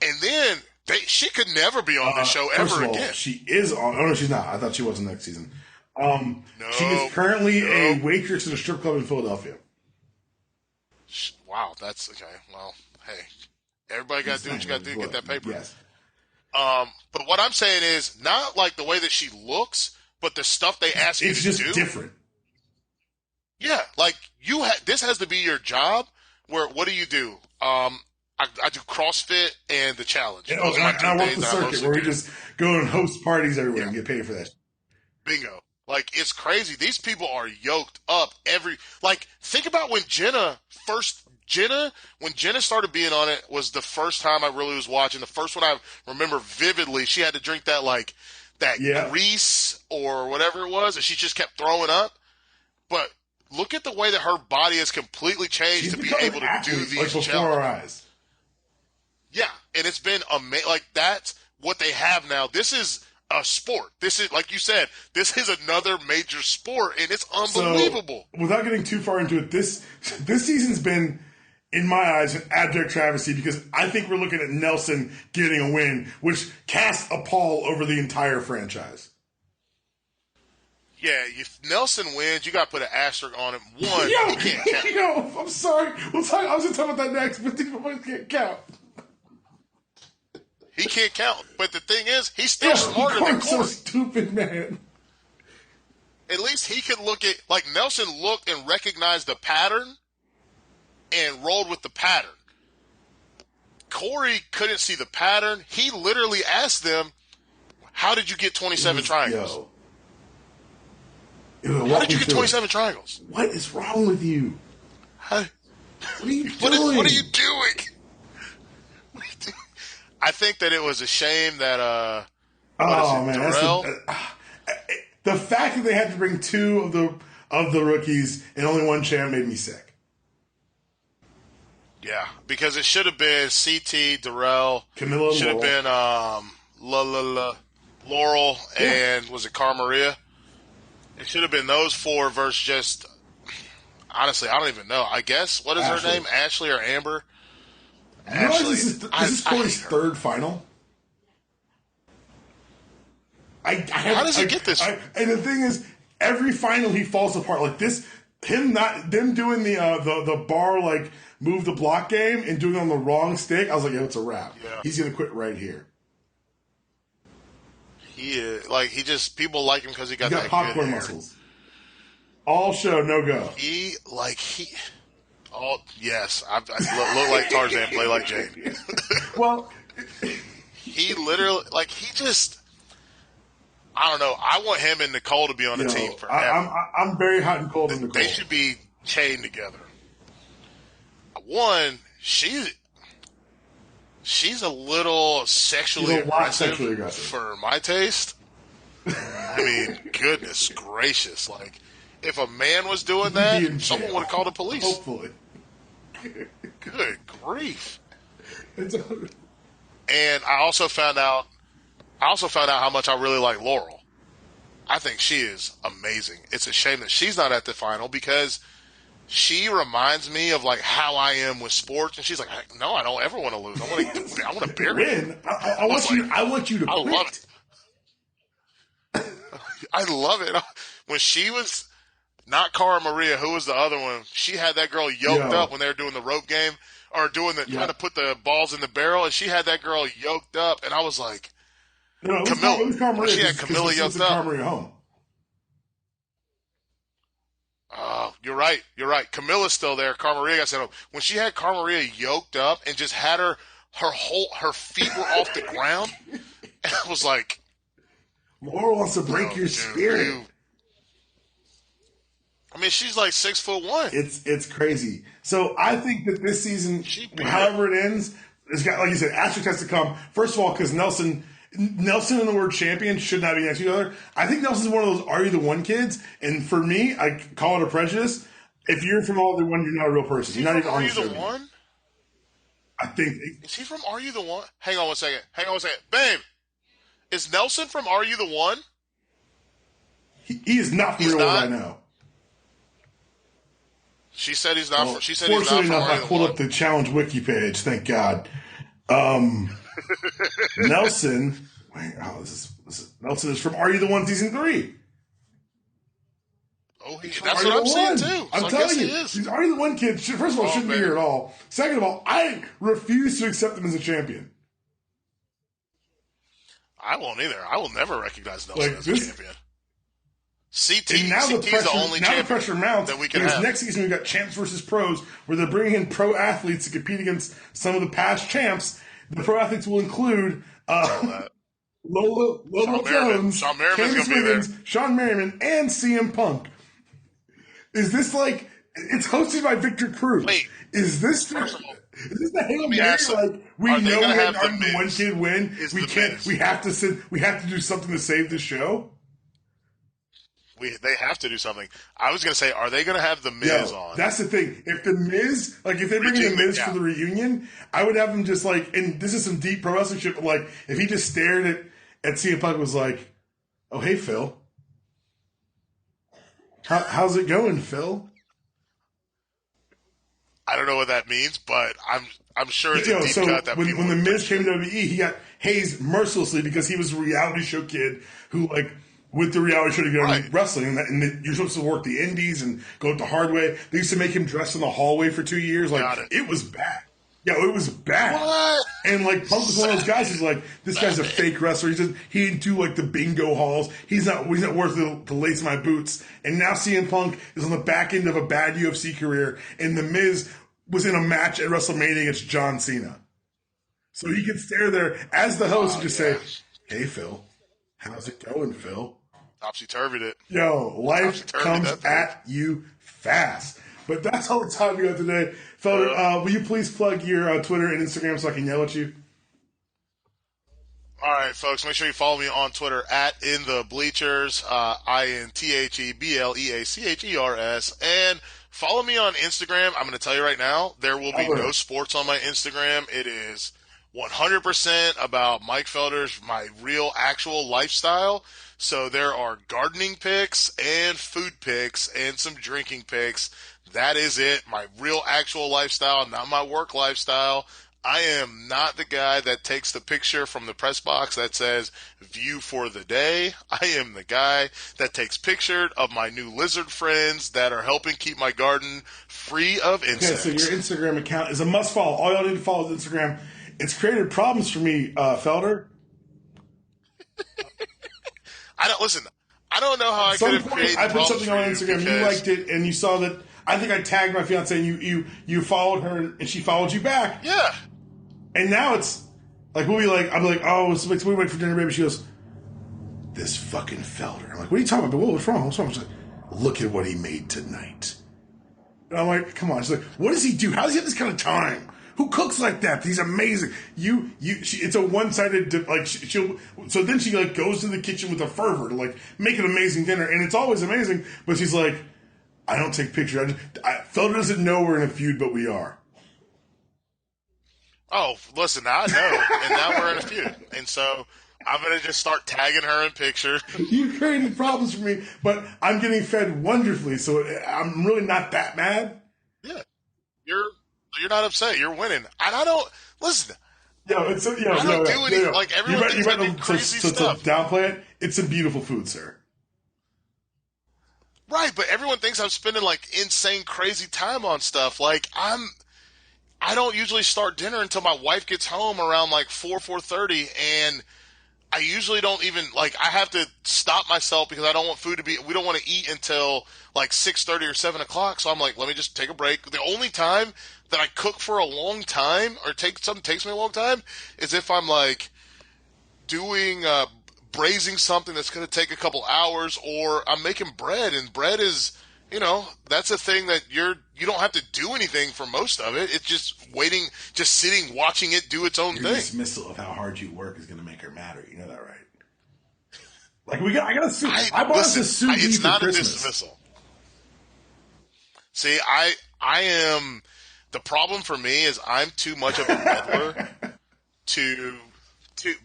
[SPEAKER 2] And then she could never be on the show ever again.
[SPEAKER 1] She is on. Oh no, she's not. I thought she was next season. She is currently a waitress in a strip club in Philadelphia.
[SPEAKER 2] Wow, that's okay. Well, hey, everybody got to do what you got to do to get that paper.
[SPEAKER 1] Yes.
[SPEAKER 2] But what I'm saying is not like the way that she looks, but the stuff they ask you to do.
[SPEAKER 1] It's just different.
[SPEAKER 2] Yeah, like this has to be your job. What do you do? I do CrossFit and the challenge.
[SPEAKER 1] And I work the circuit where we just go and host parties everywhere and get paid for that.
[SPEAKER 2] Bingo. Like, it's crazy. These people are yoked up think about when Jenna started being on it was the first time I really was watching. The first one I remember vividly, she had to drink that grease or whatever it was, and she just kept throwing up. But look at the way that her body has completely changed to be able to do these challenges.
[SPEAKER 1] Before our eyes.
[SPEAKER 2] Yeah, and it's been amazing. Like, that's what they have now. This is a sport. This is, like you said, this is another major sport, and it's unbelievable.
[SPEAKER 1] So, without getting too far into it, this season's been, in my eyes, an abject travesty because I think we're looking at Nelson getting a win, which casts a pall over the entire franchise.
[SPEAKER 2] Yeah, if Nelson wins, you got to put an asterisk on him. One, he can't count.
[SPEAKER 1] I'm sorry. I was going to talk about that next, but these boys can't count.
[SPEAKER 2] He can't count. But the thing is, he's still smarter than Corey.
[SPEAKER 1] So stupid, man.
[SPEAKER 2] At least he could look at, Nelson looked and recognized the pattern and rolled with the pattern. Corey couldn't see the pattern. He literally asked them, how did you get 27 triangles? How did you get 27 triangles?
[SPEAKER 1] What is wrong with you? What are you doing?
[SPEAKER 2] What are you doing? I think that it was a shame that Darrell.
[SPEAKER 1] The fact that they had to bring two of the rookies and only one champ made me sick.
[SPEAKER 2] Yeah, because it should have been CT, Darrell,
[SPEAKER 1] Camilla,
[SPEAKER 2] should have been Laurel, and was it Cara Maria? It should have been those four versus just, honestly, I don't even know. I guess, what is her name? Ashley or Amber?
[SPEAKER 1] Ashley. Is this Corey's third final?
[SPEAKER 2] How does he get this?
[SPEAKER 1] And the thing is, every final he falls apart. Like this, them doing the bar move the block game and doing it on the wrong stick. I was like, it's a wrap. Yeah. He's gonna quit right here.
[SPEAKER 2] He is people like him because he got that
[SPEAKER 1] popcorn
[SPEAKER 2] good
[SPEAKER 1] muscles. All show, no go.
[SPEAKER 2] Oh yes, I look like Tarzan, play like Jane.
[SPEAKER 1] Well,
[SPEAKER 2] he literally I don't know. I want him and Nicole to be on the team forever.
[SPEAKER 1] I'm very hot and cold on Nicole.
[SPEAKER 2] They should be chained together. One, she's a little sexually aggressive for my taste. I mean, goodness gracious. Like, if a man was doing
[SPEAKER 1] He'd be in
[SPEAKER 2] that, someone
[SPEAKER 1] jail.
[SPEAKER 2] would have called the police.
[SPEAKER 1] Hopefully.
[SPEAKER 2] Good grief.
[SPEAKER 1] It's
[SPEAKER 2] And I also found out how much I really like Laurel. I think she is amazing. It's a shame that she's not at the final because she reminds me of like how I am with sports, and she's like, "No, I don't ever want to lose. I want to bury you."
[SPEAKER 1] win. I want you to
[SPEAKER 2] I
[SPEAKER 1] quit.
[SPEAKER 2] love it. I love it. When she was not Cara Maria, who was the other one? She had that girl yoked up when they were doing the rope game or doing trying to put the balls in the barrel, and she had that girl yoked up, and I was like,
[SPEAKER 1] No, it was Cara Maria.
[SPEAKER 2] She had Camilla yoked up.
[SPEAKER 1] Cara Maria home.
[SPEAKER 2] Oh, you're right. Camilla's still there. Cara Maria got sent home. When she had Cara Maria yoked up and just had her feet were off the ground, and I was like,
[SPEAKER 1] Laurel wants to break your spirit.
[SPEAKER 2] I mean, she's like 6'1".
[SPEAKER 1] It's crazy. So I think that this season, however it ends, it's got, like you said, asterisk has to come. First of all, because Nelson and the word champion should not be next to each other. I think Nelson's one of those Are You the One kids, and for me, I call it a prejudice. If you're from All the One, you're not a real person. You're not even on the show. Are You the One? I think.
[SPEAKER 2] Is he from Are You the One? Hang on one second. Babe, is Nelson from Are You the One?
[SPEAKER 1] He is not from Real World right now.
[SPEAKER 2] She said he's not. She said
[SPEAKER 1] he's not.
[SPEAKER 2] Fortunately enough,
[SPEAKER 1] I pulled up the challenge wiki page. Thank God. Nelson. Wait, this is Nelson is from Are You the One season 3.
[SPEAKER 2] Oh, that's what I'm saying too.
[SPEAKER 1] I'm telling you, these Are You the One kids. First of all, shouldn't be here at all. Second of all, I refuse to accept him as a champion.
[SPEAKER 2] I won't either. I will never recognize Nelson as a champion. CT's the only champion the pressure mounts that we can have.
[SPEAKER 1] Next season, we've got champs versus pros, where they're bringing in pro athletes to compete against some of the past champs. The pro athletes will include Lola Jones, Candice Wiggins, Sean Merriman, and CM Punk. Is this like it's hosted by Victor Cruz?
[SPEAKER 2] Wait,
[SPEAKER 1] is this the Hail Mary? Like we know we have the one kid win. We can't. We have to do something to save the show.
[SPEAKER 2] They have to do something. I was going to say, are they going to have The Miz on?
[SPEAKER 1] That's the thing. If The Miz, if they bring in The Miz for the reunion, I would have him just and this is some deep pro wrestling shit, but if he just stared at CM Punk and was like, "Oh, hey, Phil. How's it going, Phil?"
[SPEAKER 2] I don't know what that means, but I'm sure it's a deep cut that
[SPEAKER 1] when The Miz came to WWE, he got hazed mercilessly because he was a reality show kid who, with the reality show to get on wrestling, and you're supposed to work the indies and go the hard way. They used to make him dress in the hallway for 2 years. It was bad. Yeah, it was bad.
[SPEAKER 2] What?
[SPEAKER 1] And Punk was one of those guys who's this guy's a fake wrestler. He didn't do the bingo halls. He's not worth to lace my boots. And now CM Punk is on the back end of a bad UFC career, and The Miz was in a match at WrestleMania against John Cena. So he could stare there as the host and just say, "Hey, Phil, how's it going, Phil?"
[SPEAKER 2] Topsy-turvied it.
[SPEAKER 1] Yo, life comes at you fast. But that's all the time we got today. Felder, will you please plug your Twitter and Instagram so I can yell at you?
[SPEAKER 2] All right, folks, make sure you follow me on Twitter at @InTheBleachers, INTHEBLEACHERS, and follow me on Instagram. I'm going to tell you right now, there will be no sports on my Instagram. It is 100% about Mike Felder's, my real, actual lifestyle. So there are gardening pics and food pics and some drinking pics. That is it. My real, actual lifestyle, not my work lifestyle. I am not the guy that takes the picture from the press box that says view for the day. I am the guy that takes pictures of my new lizard friends that are helping keep my garden free of insects.
[SPEAKER 1] Okay, so your Instagram account is a must follow. All y'all need to follow is Instagram. It's created problems for me, Felder.
[SPEAKER 2] I don't know how I could have created
[SPEAKER 1] I put something on Instagram, you liked it, and you saw that. I think I tagged my fiance, and you followed her, and she followed you back.
[SPEAKER 2] Yeah.
[SPEAKER 1] And now it's I'm like, oh, so we wait for dinner, baby. She goes, this fucking Felder. I'm like, what are you talking about? What's wrong? She's like, look at what he made tonight. And I'm like, come on. She's like, what does he do? How does he have this kind of time who cooks like that? He's amazing. It's a one-sided, so then she like goes to the kitchen with a fervor to like make an amazing dinner, and it's always amazing. But she's like, I don't take pictures. Felder doesn't know we're in a feud, but we are.
[SPEAKER 2] Oh, listen, I know, and now we're in a feud, and so I'm going to just start tagging her in pictures.
[SPEAKER 1] You created problems for me, but I'm getting fed wonderfully, so I'm really not that mad.
[SPEAKER 2] Yeah, you're not upset. You're winning, and I don't listen.
[SPEAKER 1] I don't do
[SPEAKER 2] anything. Like everyone thinks I do crazy stuff.
[SPEAKER 1] To downplay it, it's some beautiful food, sir.
[SPEAKER 2] Right, but everyone thinks I'm spending like insane, crazy time on stuff. Like I don't usually start dinner until my wife gets home around like 4:30, and I usually don't even, like, I have to stop myself because I don't want we don't want to eat until like 6:30 or 7 o'clock. So I'm like, let me just take a break. The only time that I cook for a long time or something takes me a long time is if I'm like doing, braising something that's going to take a couple hours, or I'm making bread, and bread is, that's a thing that you don't have to do anything for most of it. It's just waiting, just sitting, watching it do its own thing.
[SPEAKER 1] Your dismissal of how hard you work is going to make her madder. You know that, right? Like I got to I bought us a sous vide
[SPEAKER 2] It's not
[SPEAKER 1] for
[SPEAKER 2] a
[SPEAKER 1] Christmas.
[SPEAKER 2] dismissal. See, I am, the problem for me is I'm too much of a meddler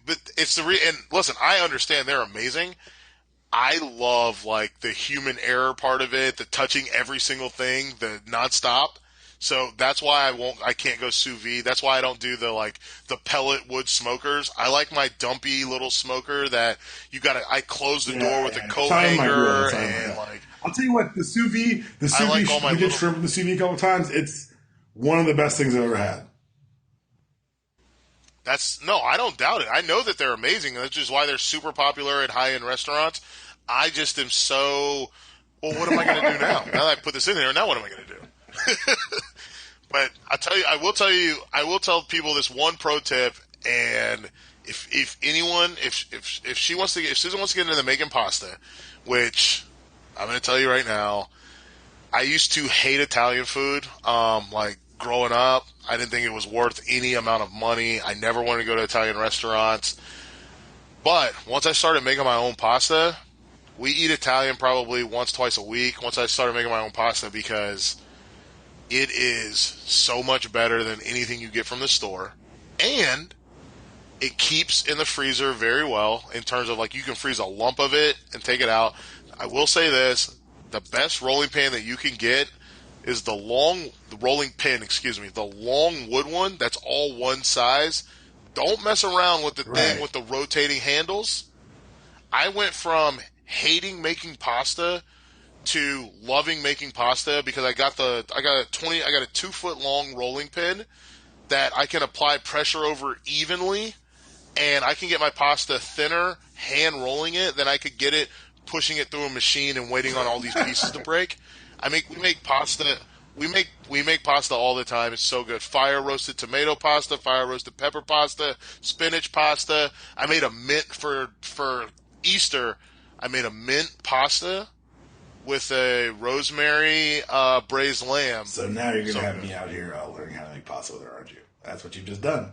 [SPEAKER 2] but it's and listen, I understand they're amazing. I love like the human error part of it, the touching every single thing, the nonstop. So that's why I can't go sous vide. That's why I don't do the pellet wood smokers. I like my dumpy little smoker that I close the door with a coat hanger and like.
[SPEAKER 1] I'll tell you what, the sous vide, we get shrimp with the sous vide a couple times. It's one of the best things I've ever had.
[SPEAKER 2] No, I don't doubt it. I know that they're amazing. That's just why they're super popular at high-end restaurants. I just am so, what am I going to do now? Now that I put this in there, now what am I going to do? But I will tell people this one pro tip, and if Susan wants to get into the making pasta, which I'm going to tell you right now, I used to hate Italian food, like growing up. I didn't think it was worth any amount of money. I never wanted to go to Italian restaurants. But once I started making my own pasta, we eat Italian probably once, twice a week once I started making my own pasta, because it is so much better than anything you get from the store. And it keeps in the freezer very well in terms of like you can freeze a lump of it and take it out. I will say this, the best rolling pan that you can get is the long wood one that's all one size. Don't mess around with the thing with the rotating handles. I went from hating making pasta to loving making pasta because I got a 2-foot long rolling pin that I can apply pressure over evenly, and I can get my pasta thinner hand rolling it than I could get it pushing it through a machine and waiting on all these pieces to break. We make pasta. We make pasta all the time. It's so good. Fire roasted tomato pasta, fire roasted pepper pasta, spinach pasta. I made a mint for Easter. I made a mint pasta with a rosemary braised lamb.
[SPEAKER 1] So now you're gonna have me out here learning how to make pasta with her, aren't you? That's what you've just done.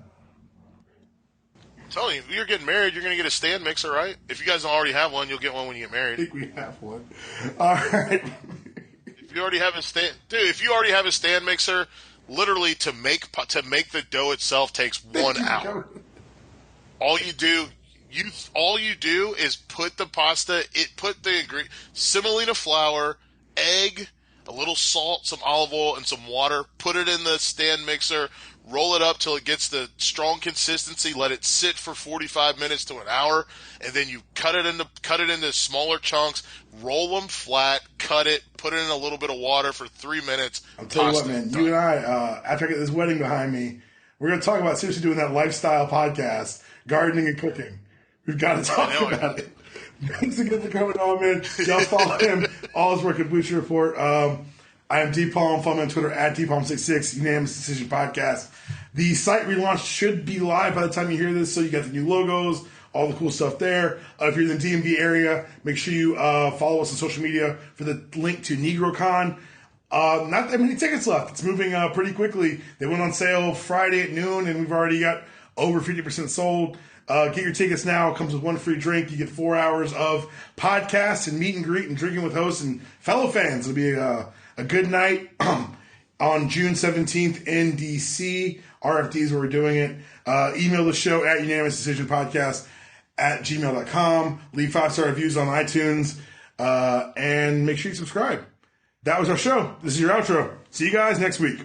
[SPEAKER 2] I'm telling you, if you're getting married, you're gonna get a stand mixer, right? If you guys don't already have one, you'll get one when you get married.
[SPEAKER 1] I think we have one. All right.
[SPEAKER 2] If you already have a stand mixer, literally to make the dough itself takes 1 hour. All you do is put the pasta, semolina flour, egg, a little salt, some olive oil, and some water. Put it in the stand mixer. Roll it up till it gets the strong consistency. Let it sit for 45 minutes to an hour, and then you cut it into smaller chunks. Roll them flat. Cut it. Put it in a little bit of water for 3 minutes.
[SPEAKER 1] I'll tell you what, man. You and I, after I get this wedding behind me, we're going to talk about seriously doing that lifestyle podcast, gardening and cooking. We've got to talk about it. Thanks again for coming on, man. Y'all follow him. All his work at Bleacher Report. I am D-Palm. Follow me on Twitter at DPalm66, Unanimous Decision Podcast. The site relaunch should be live by the time you hear this, so you got the new logos, all the cool stuff there. If you're in the DMV area, make sure you follow us on social media for the link to NegroCon. Not that many tickets left. It's moving pretty quickly. They went on sale Friday at noon, and we've already got over 50% sold. Get your tickets now. It comes with one free drink. You get 4 hours of podcasts and meet and greet and drinking with hosts and fellow fans. It'll be a good night on June 17th in D.C. RFD is where we're doing it. Email the show at Unanimous Decision Podcast at gmail.com. Leave 5-star reviews on iTunes. And make sure you subscribe. That was our show. This is your outro. See you guys next week.